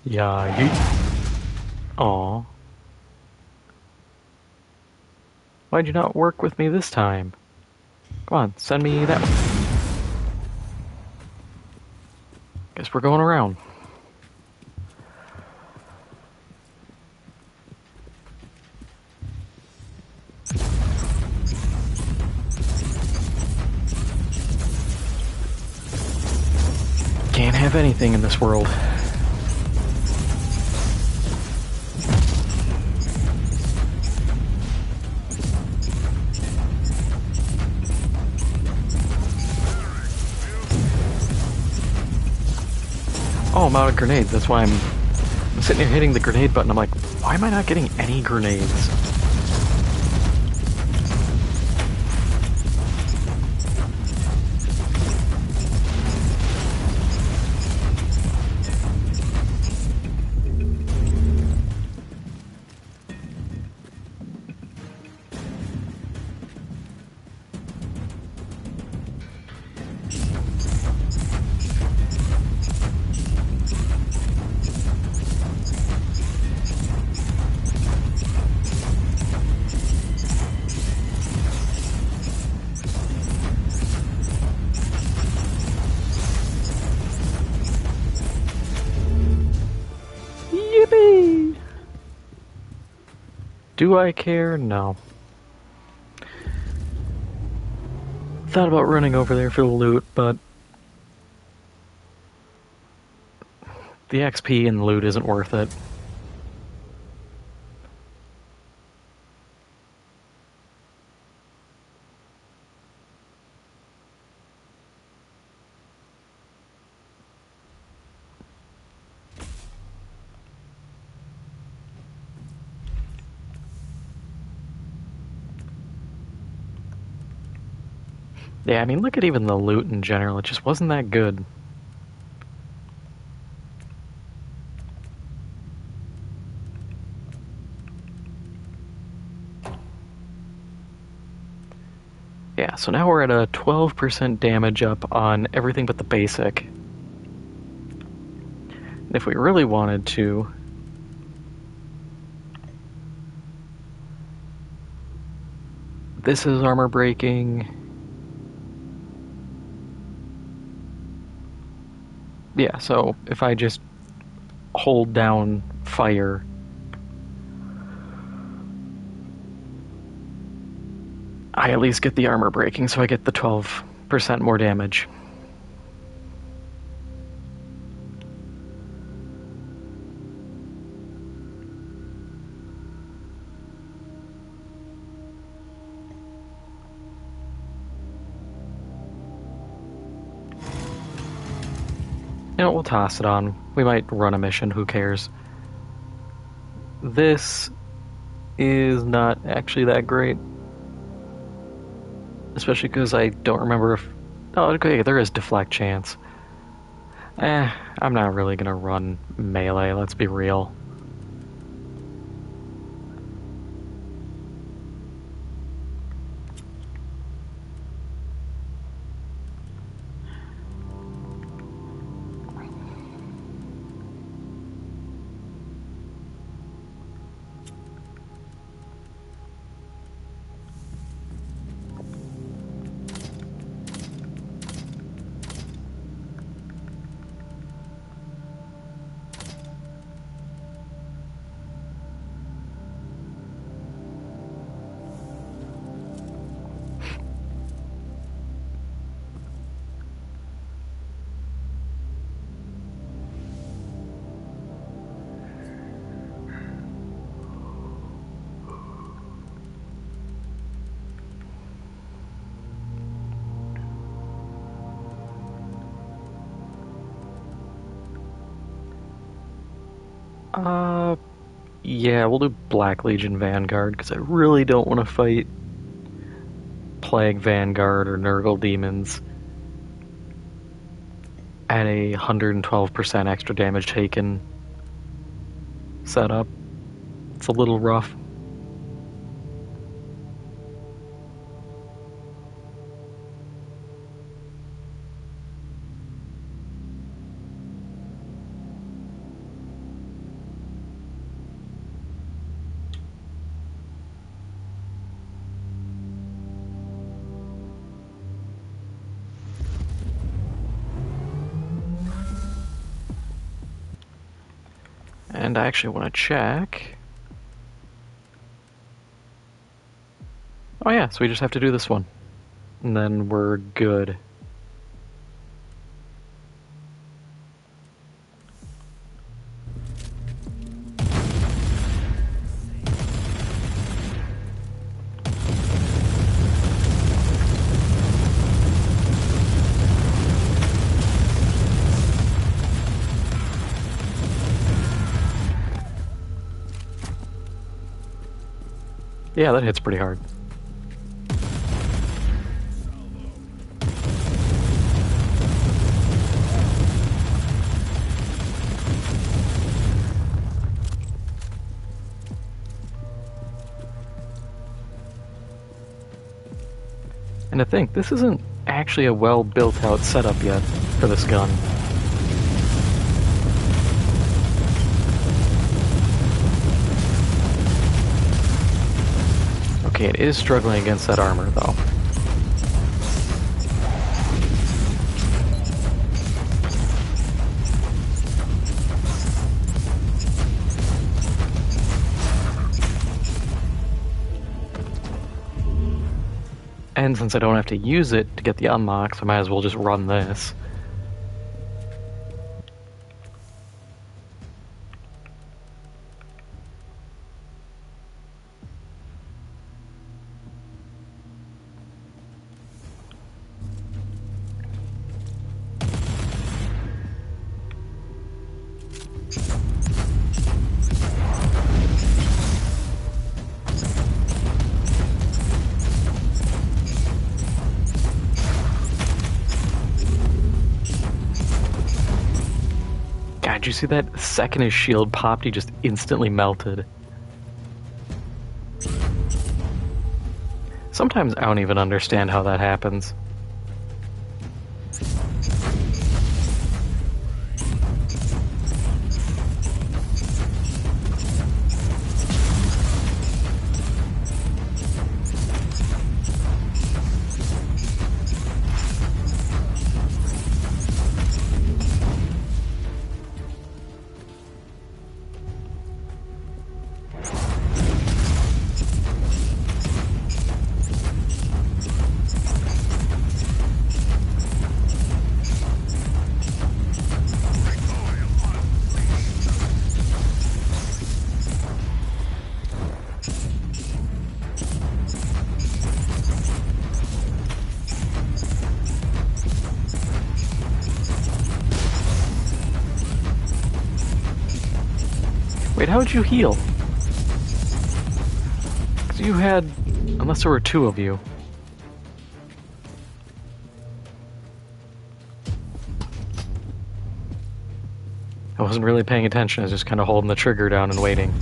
Yeah, yeet. Aw. Why'd you not work with me this time? Come on, send me that one. Guess we're going around. Can't have anything in this world. Oh, I'm out of grenades. That's why I'm sitting here hitting the grenade button. I'm like, why am I not getting any grenades? Do I care? No. Thought about running over there for the loot, but the XP and the loot isn't worth it. Yeah, I mean, look at even the loot in general. It just wasn't that good. Yeah, so now we're at a 12% damage up on everything but the basic. And if we really wanted to, this is armor breaking. Yeah, so if I just hold down fire, I at least get the armor breaking, so I get the 12% more damage. You know, we'll toss it on. We might run a mission, who cares? This is not actually that great. Especially because I don't remember if... Oh, okay, there is deflect chance. I'm not really gonna run melee, let's be real. Yeah, we'll do Black Legion Vanguard, because I really don't want to fight Plague Vanguard or Nurgle Demons at a 112% extra damage taken setup. It's a little rough. And I actually want to check. Oh yeah, so we just have to do this one. And then we're good. Yeah, that hits pretty hard. And I think this isn't actually a well built out setup yet for this gun. Okay, it is struggling against that armor, though. And since I don't have to use it to get the unlocks, I might as well just run this. God, did you see that? The second his shield popped, he just instantly melted. Sometimes I don't even understand how that happens. Wait, how'd you heal? 'Cause you had... Unless there were two of you. I wasn't really paying attention, I was just kind of holding the trigger down and waiting.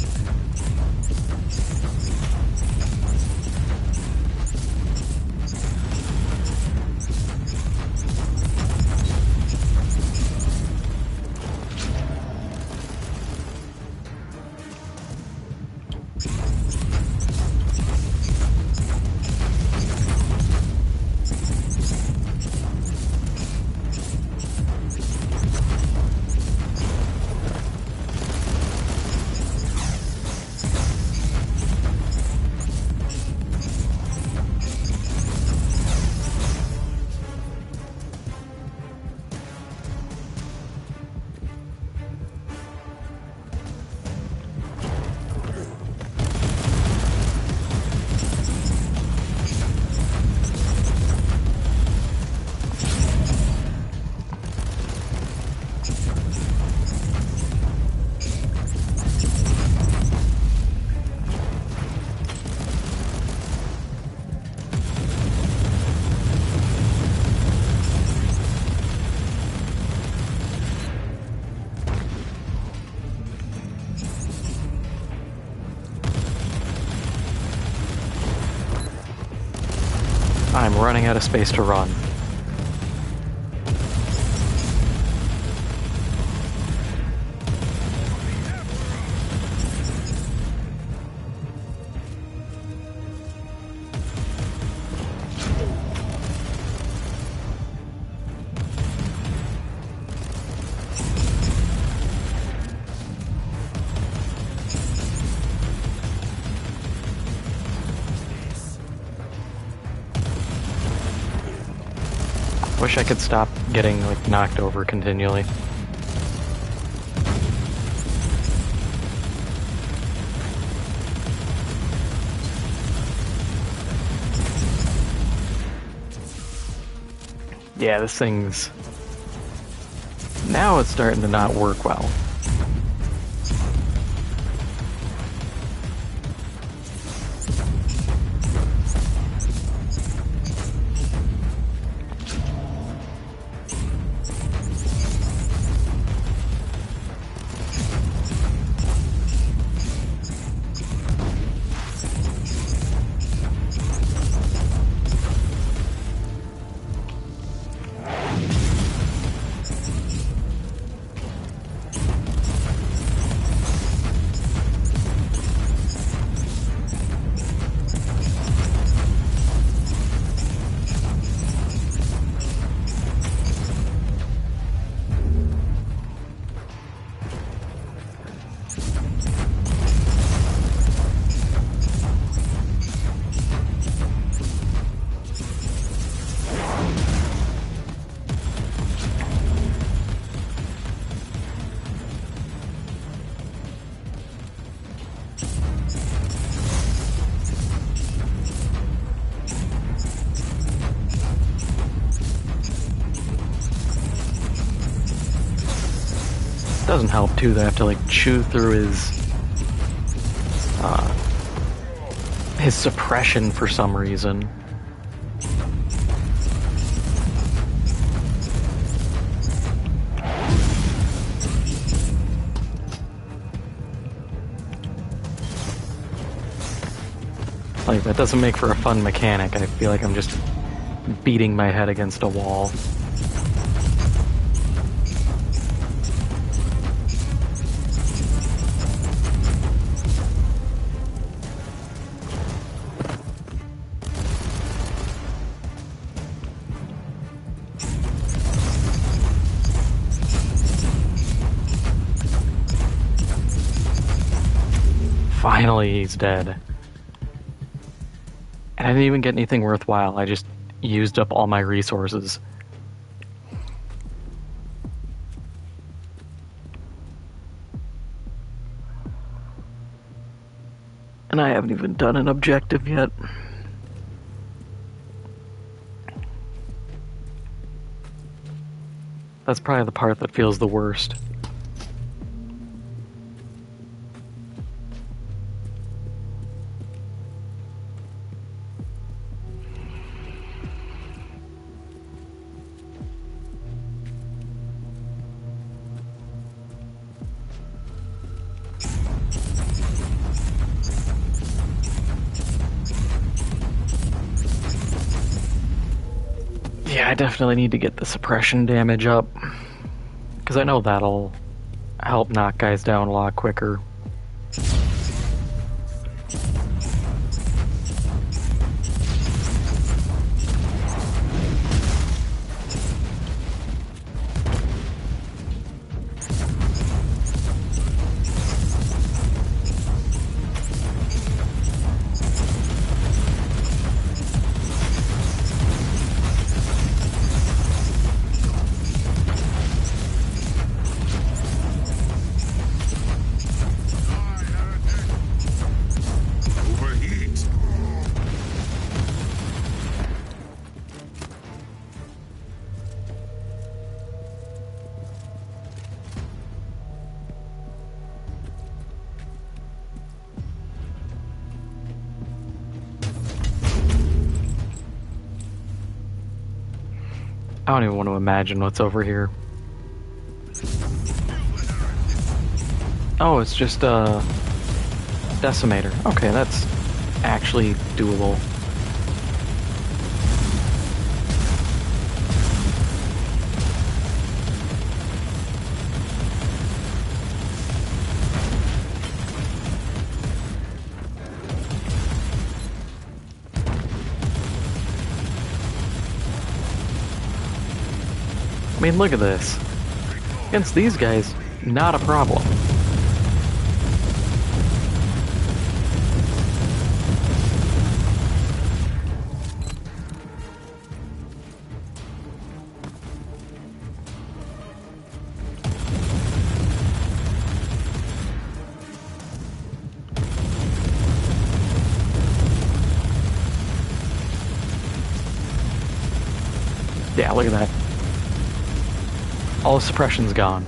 I'm running out of space to run. Wish I could stop getting like knocked over continually. Yeah, this thing's... Now it's starting to not work well. Doesn't help too that I have to like chew through his suppression for some reason. Like, that doesn't make for a fun mechanic. I feel like I'm just beating my head against a wall. Finally, he's dead. And I didn't even get anything worthwhile. I just used up all my resources. And I haven't even done an objective yet. That's probably the part that feels the worst. Yeah, I definitely need to get the suppression damage up, because I know that'll help knock guys down a lot quicker. I don't even want to imagine what's over here. Oh, it's just a decimator. Okay, that's actually doable. I mean, look at this. Against these guys, not a problem. Yeah, look at that. All the suppression's gone.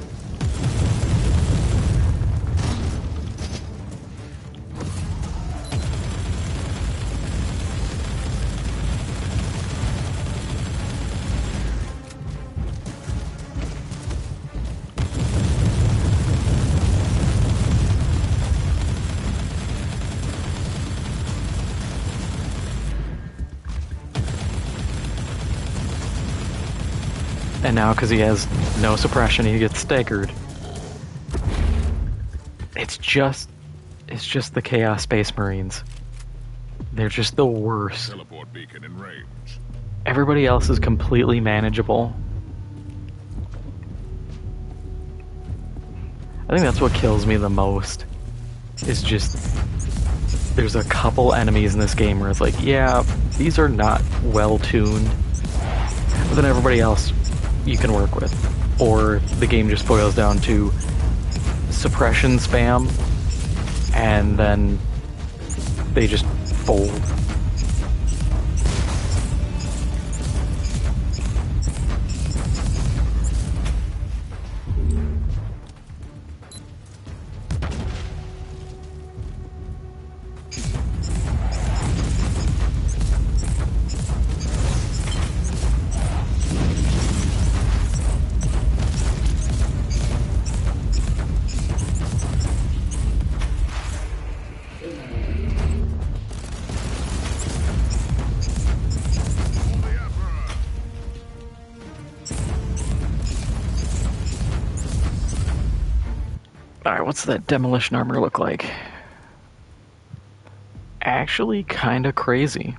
And now, because he has no suppression, he gets staggered. It's just the Chaos Space Marines. They're just the worst. Teleport beacon in range. Everybody else is completely manageable. I think that's what kills me the most. Is just there's a couple enemies in this game where it's like, yeah, these are not well tuned. But then everybody else you can work with. Or the game just boils down to suppression spam, and then they just fold. Alright, what's that demolition armor look like? Actually, kinda crazy.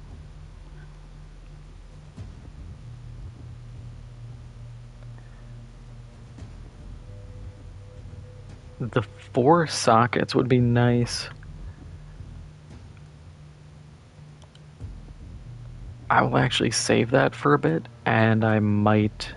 The 4 sockets would be nice. I will actually save that for a bit, and I might...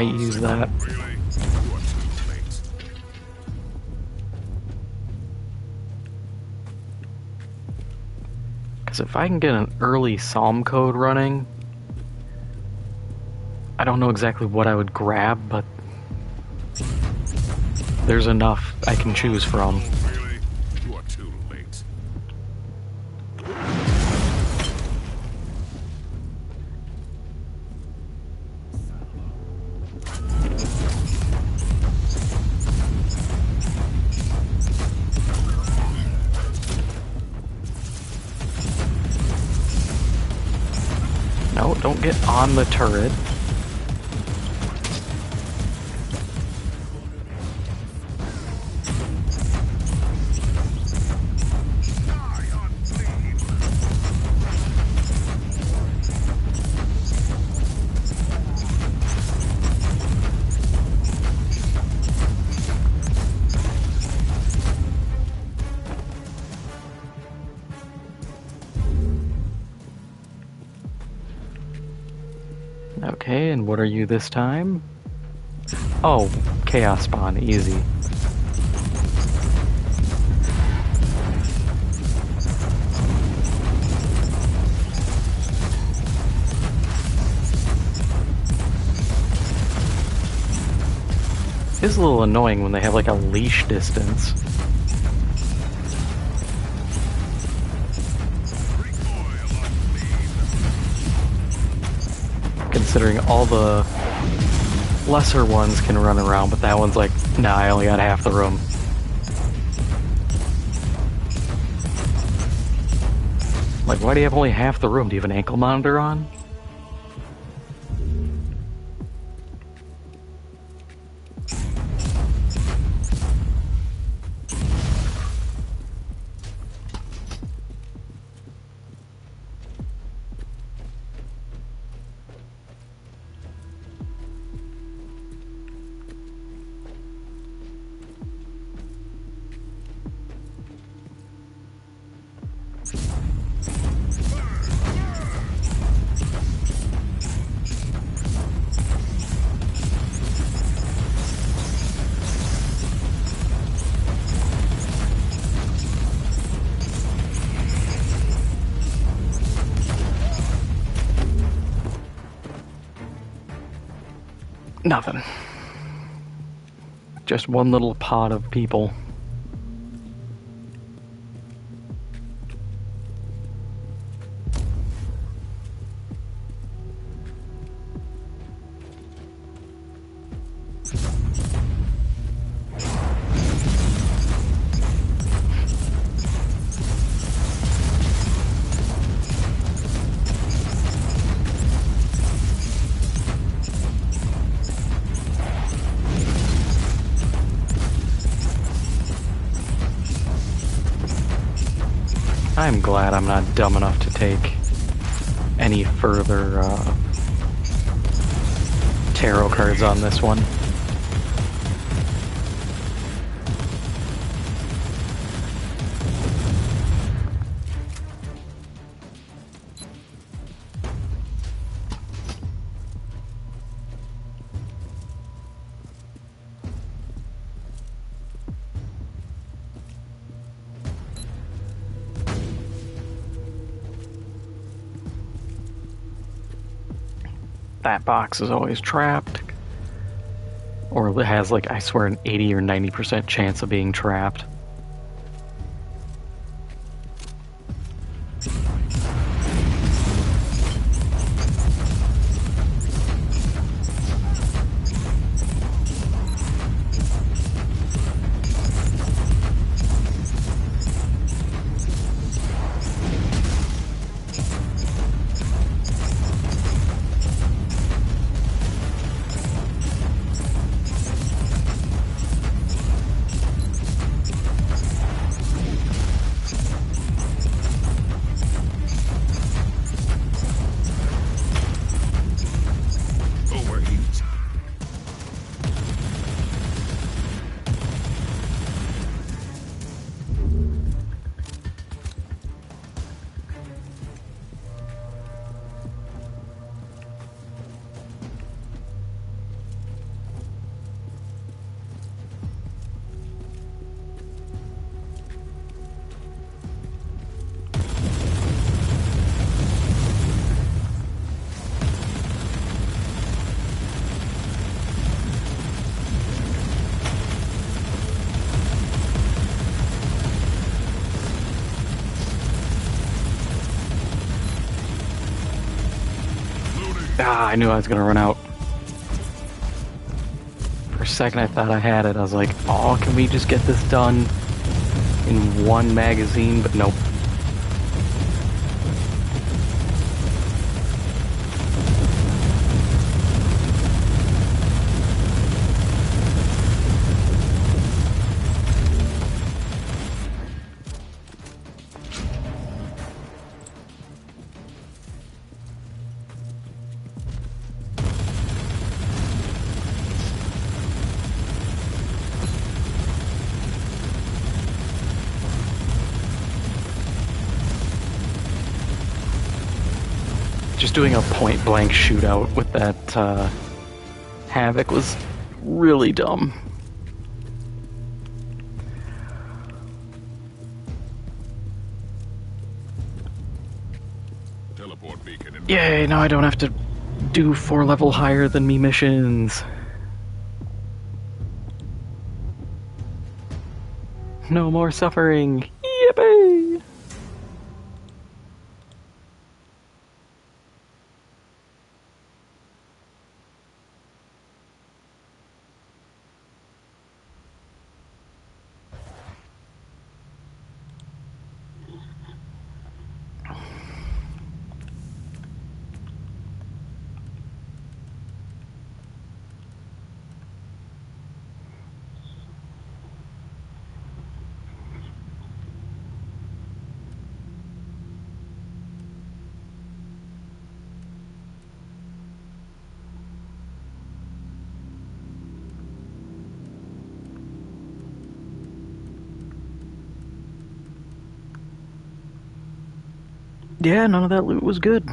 use that. Really? You are too late. Because if I can get an early Psalm code running, I don't know exactly what I would grab, but there's enough I can choose from. Really? You are too late. No, don't get on the turret. Okay, and what are you this time? Oh, Chaos Spawn, easy. It's a little annoying when they have like a leash distance. Considering all the lesser ones can run around, but that one's like, nah, I only got half the room. Like, why do you have only half the room? Do you have an ankle monitor on? Nothing. Just one little pod of people. I'm glad I'm not dumb enough to take any further tarot cards on this one. That box is always trapped. Or it has, like, I swear, an 80 or 90% chance of being trapped. Ah, I knew I was gonna run out. For a second I thought I had it. I was like, oh, can we just get this done in one magazine? But nope. Just doing a point-blank shootout with that Havoc was really dumb. Teleport beacon in. Yay, now I don't have to do 4 level higher than me missions. No more suffering. Yippee! Yeah, none of that loot was good.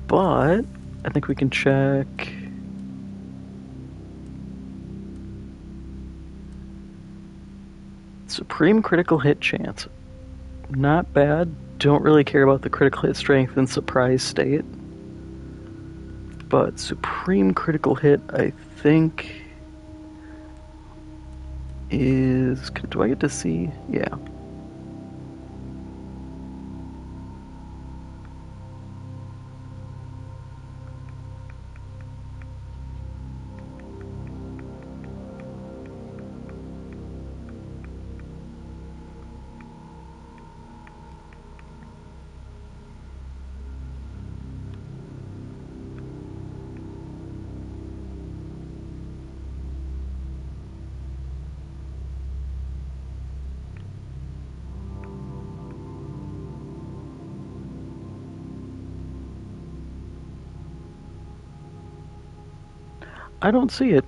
But I think we can check. Supreme critical hit chance. Not bad. Don't really care about the critical hit strength and surprise state. But supreme critical hit, I think, is... Do I get to see? Yeah. I don't see it.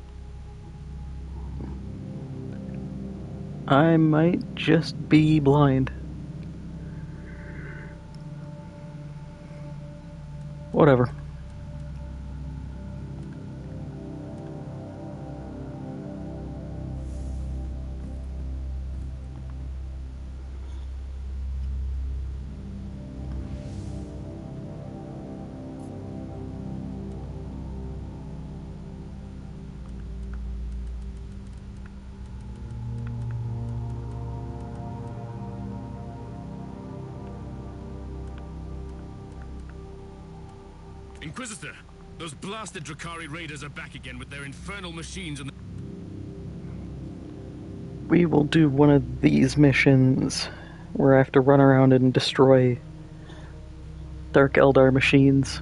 I might just be blind. Whatever. Inquisitor, those blasted Drakari raiders are back again with their infernal machines and... We will do one of these missions where I have to run around and destroy Dark Eldar machines.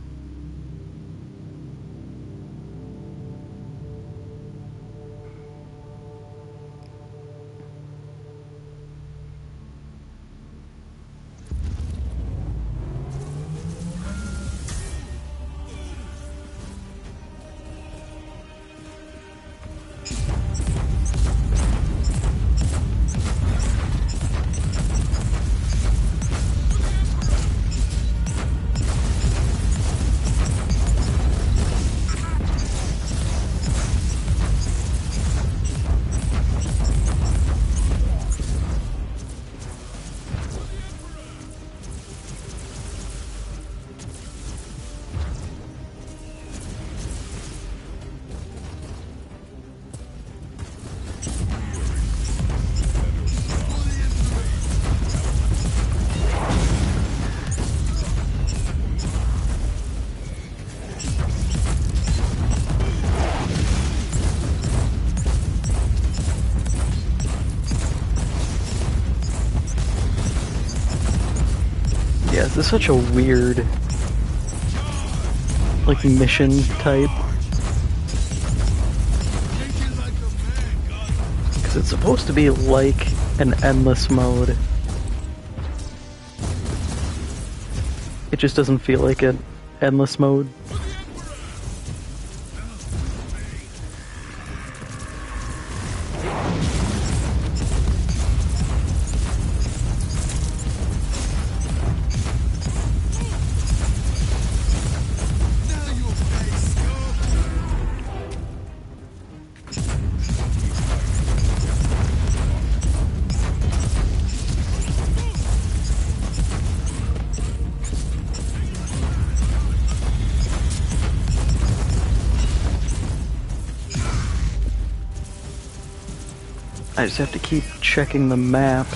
Yeah, this is such a weird, like, mission type. Because it's supposed to be like an endless mode. It just doesn't feel like an endless mode. I just have to keep checking the map.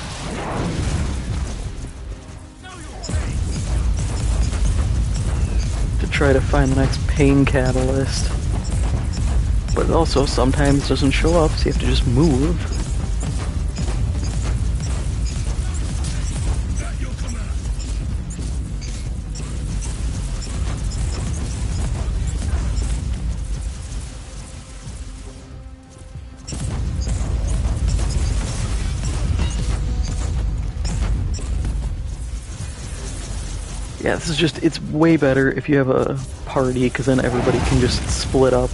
To try to find the next pain catalyst. But it also sometimes doesn't show up, so you have to just move. Yeah, this is just, it's way better if you have a party, because then everybody can just split up.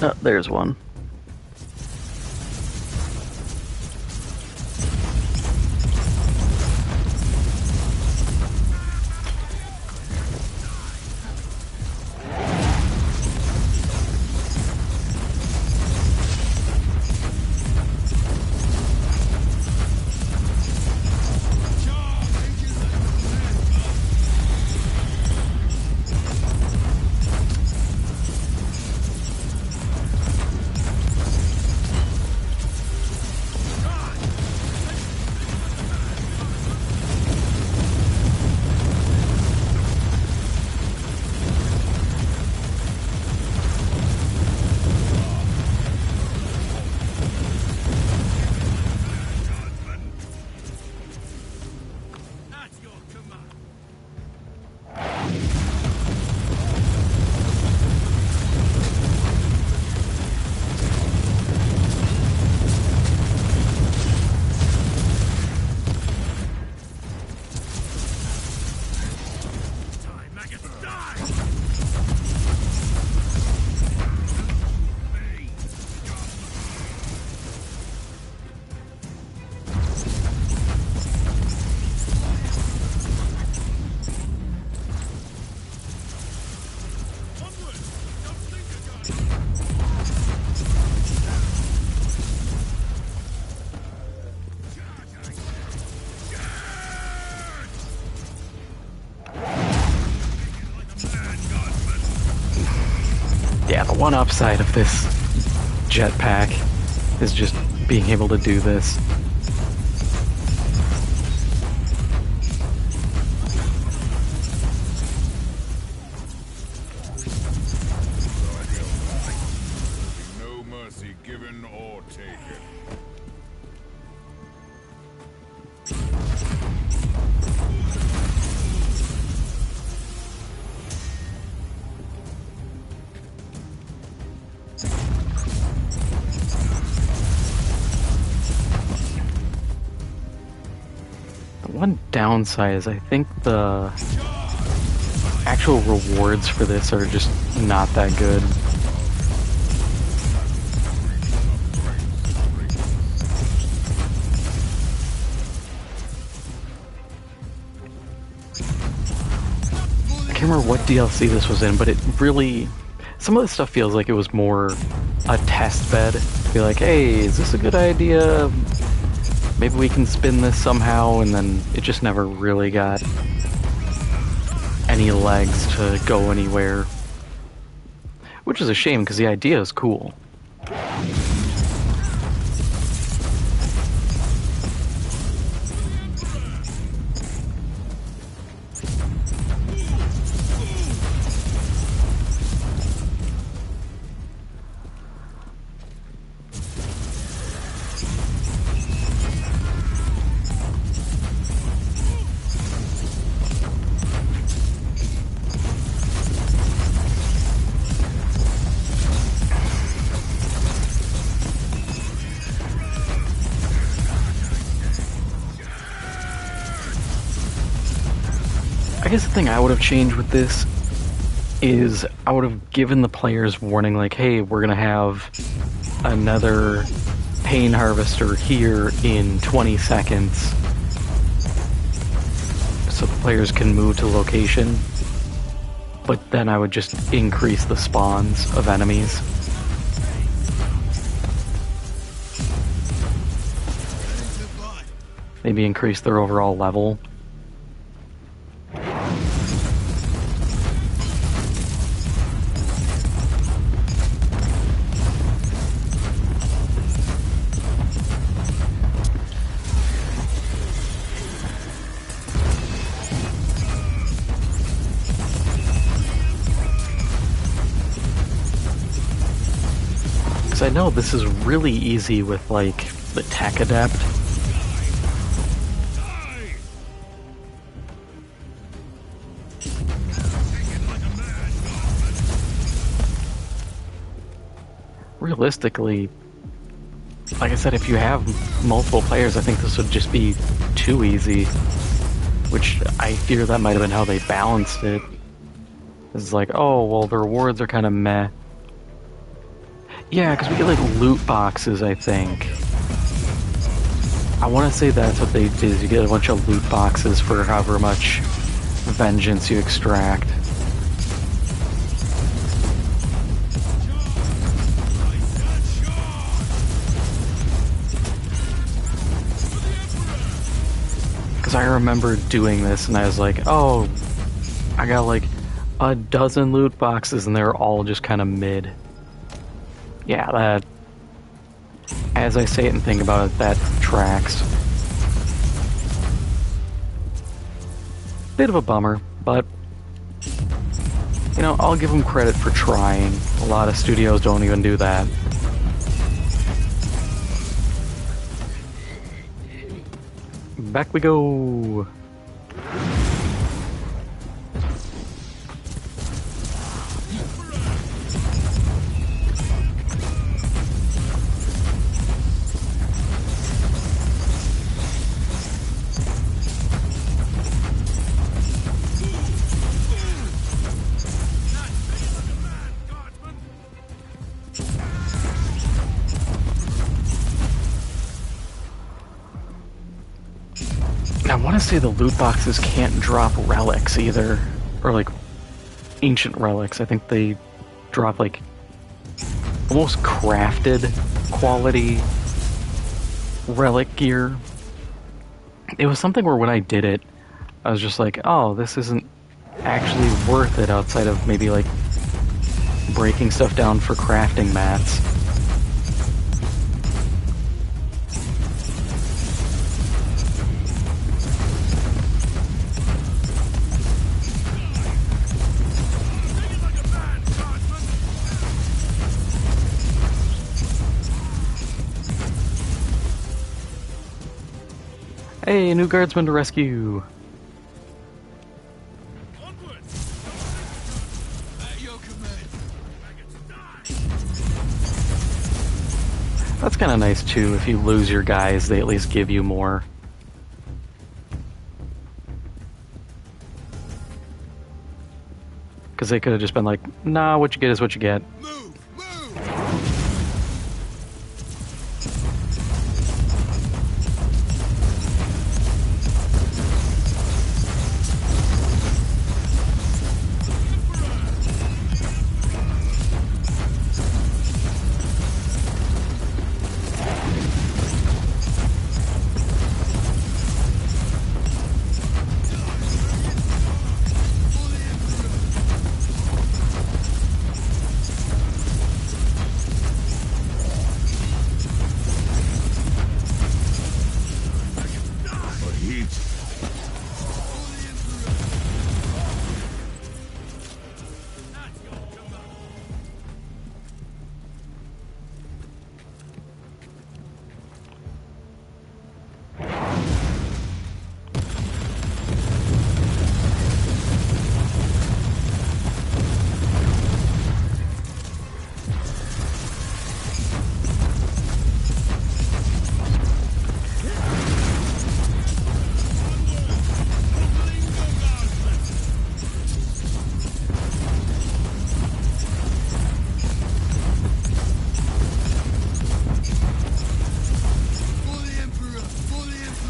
Oh, there's one. Yeah, the one upside of this jetpack is just being able to do this. No mercy given or taken. One downside is I think the actual rewards for this are just not that good. can't remember what DLC this was in, but it really... Some of the stuff feels like it was more a test bed. Be like, hey, is this a good idea? Maybe we can spin this somehow, and then it just never really got any legs to go anywhere. Which is a shame, because the idea is cool. I guess the thing I would have changed with this is I would have given the players warning like, hey, we're going to have another pain harvester here in 20 seconds so the players can move to location, but then I would just increase the spawns of enemies. Maybe increase their overall level. I know this is really easy with, like, the tech adept. Realistically, like I said, if you have multiple players, I think this would just be too easy. Which I fear that might have been how they balanced it. It's like, oh, well, the rewards are kind of meh. Yeah, because we get, like, loot boxes, I think. I want to say that's what they did, is you get a bunch of loot boxes for however much vengeance you extract. Because I remember doing this, and I was like, oh, I got, like, a dozen loot boxes, and they're all just kind of mid. Yeah, that, as I say it and think about it, that tracks. Bit of a bummer, but, you know, I'll give them credit for trying. A lot of studios don't even do that. Back we go! I want to say the loot boxes can't drop relics either, or like ancient relics. I think they drop like almost crafted quality relic gear. It was something where when I did it, I was just like, oh, this isn't actually worth it outside of maybe like breaking stuff down for crafting mats. Hey, a new guardsman to rescue! That's kind of nice too, if you lose your guys, they at least give you more. Because they could have just been like, nah, what you get is what you get.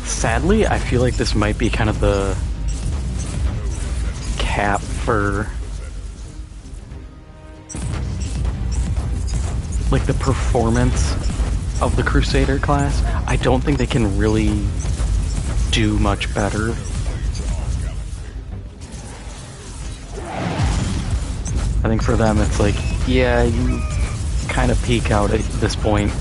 Sadly, I feel like this might be kind of the cap for like the performance of the Crusader class. I don't think they can really do much better. I think for them it's like, yeah, you kind of peak out at this point.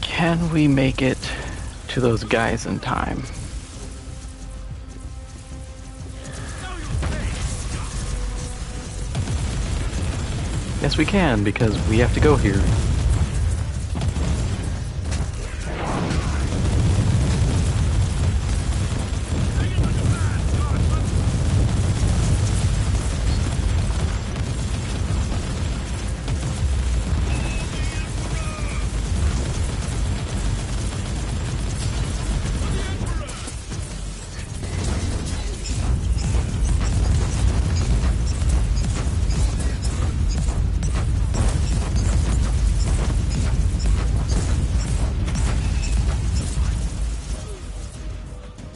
Can we make it to those guys in time? Yes, we can, because we have to go here.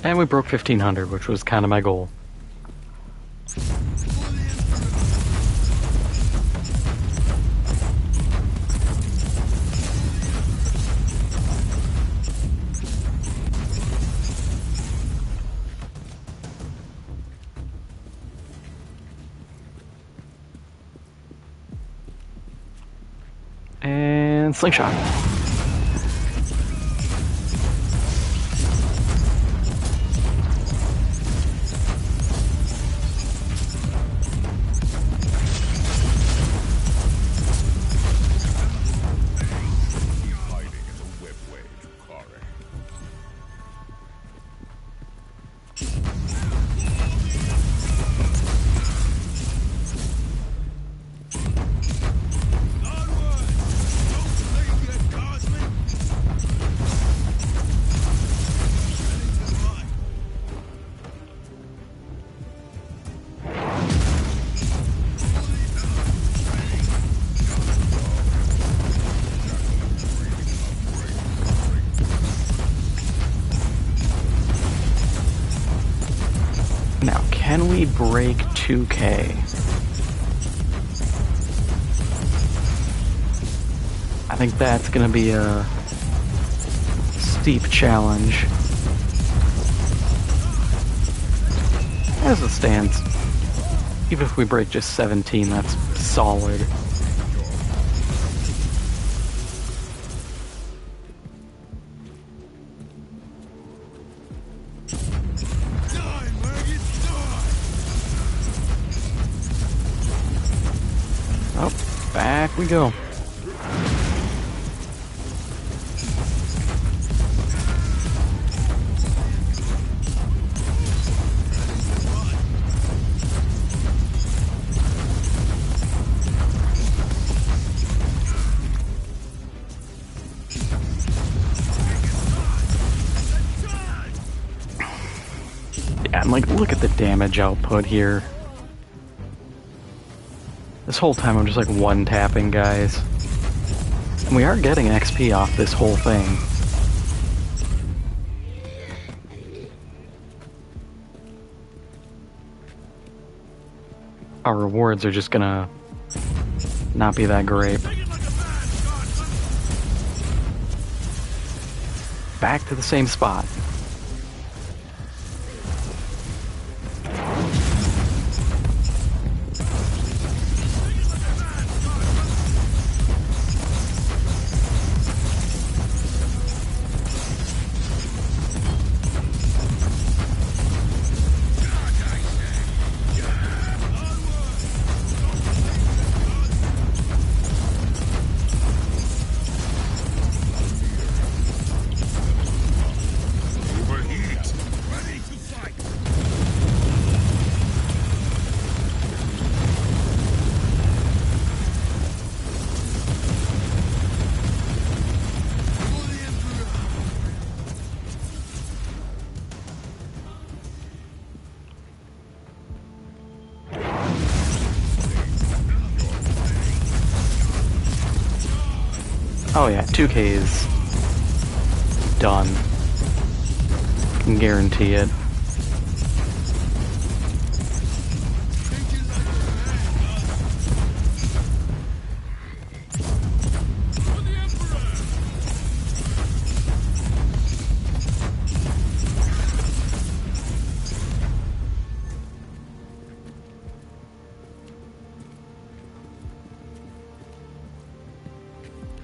And we broke 1500, which was kind of my goal. And slingshot. Now, can we break 2K? I think that's gonna be a steep challenge. As it stands, even if we break just 17, that's solid. Oh, back we go. Yeah, and like, look at the damage output here. This whole time I'm just like one-tapping guys. And we are getting XP off this whole thing. our rewards are just gonna not be that great. Back to the same spot. Oh yeah, 2K is done. Can guarantee it.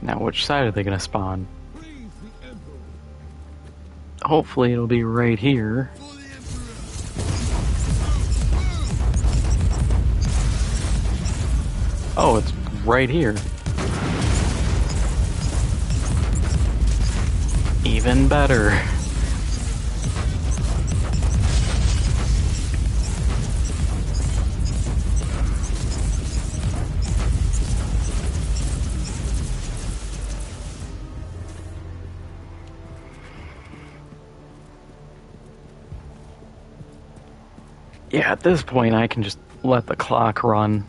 Now, which side are they gonna spawn? Hopefully it'll be right here. Oh, it's right here. Even better. Yeah, at this point I can just let the clock run.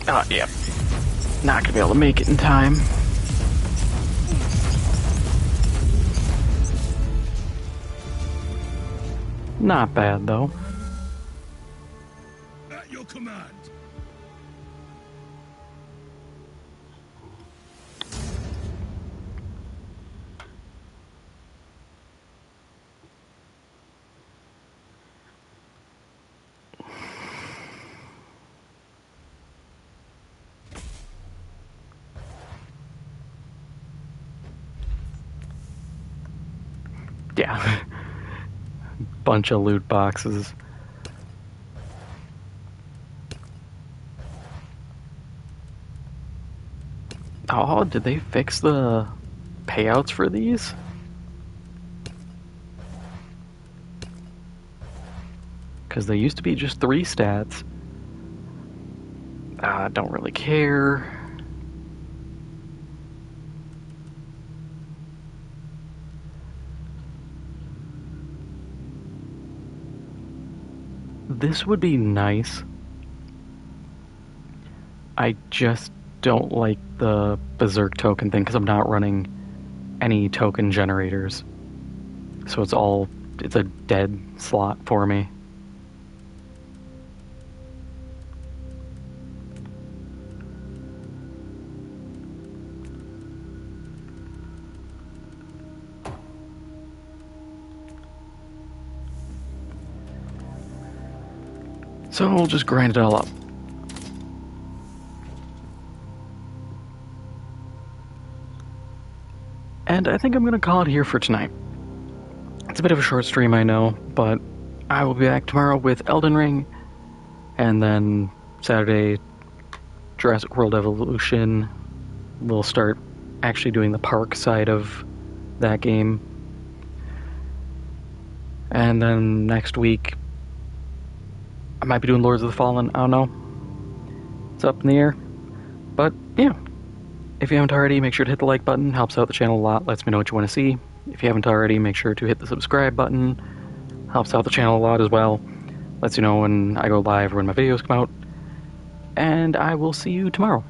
Oh, yeah. Not gonna be able to make it in time. Not bad, though. At your command. Yeah. Bunch of loot boxes. Oh, did they fix the payouts for these? Because they used to be just 3 stats. Don't really care. This would be nice. I just don't like the Berserk token thing because I'm not running any token generators. So it's a dead slot for me. So we'll just grind it all up. And I think I'm going to call it here for tonight. It's a bit of a short stream, I know, but I will be back tomorrow with Elden Ring, and then Saturday, Jurassic World Evolution. We'll start actually doing the park side of that game. And then next week, I might be doing Lords of the Fallen, I don't know. It's up in the air. But, yeah. If you haven't already, make sure to hit the like button. Helps out the channel a lot, lets me know what you want to see. If you haven't already, make sure to hit the subscribe button. Helps out the channel a lot as well. Lets you know when I go live or when my videos come out. And I will see you tomorrow.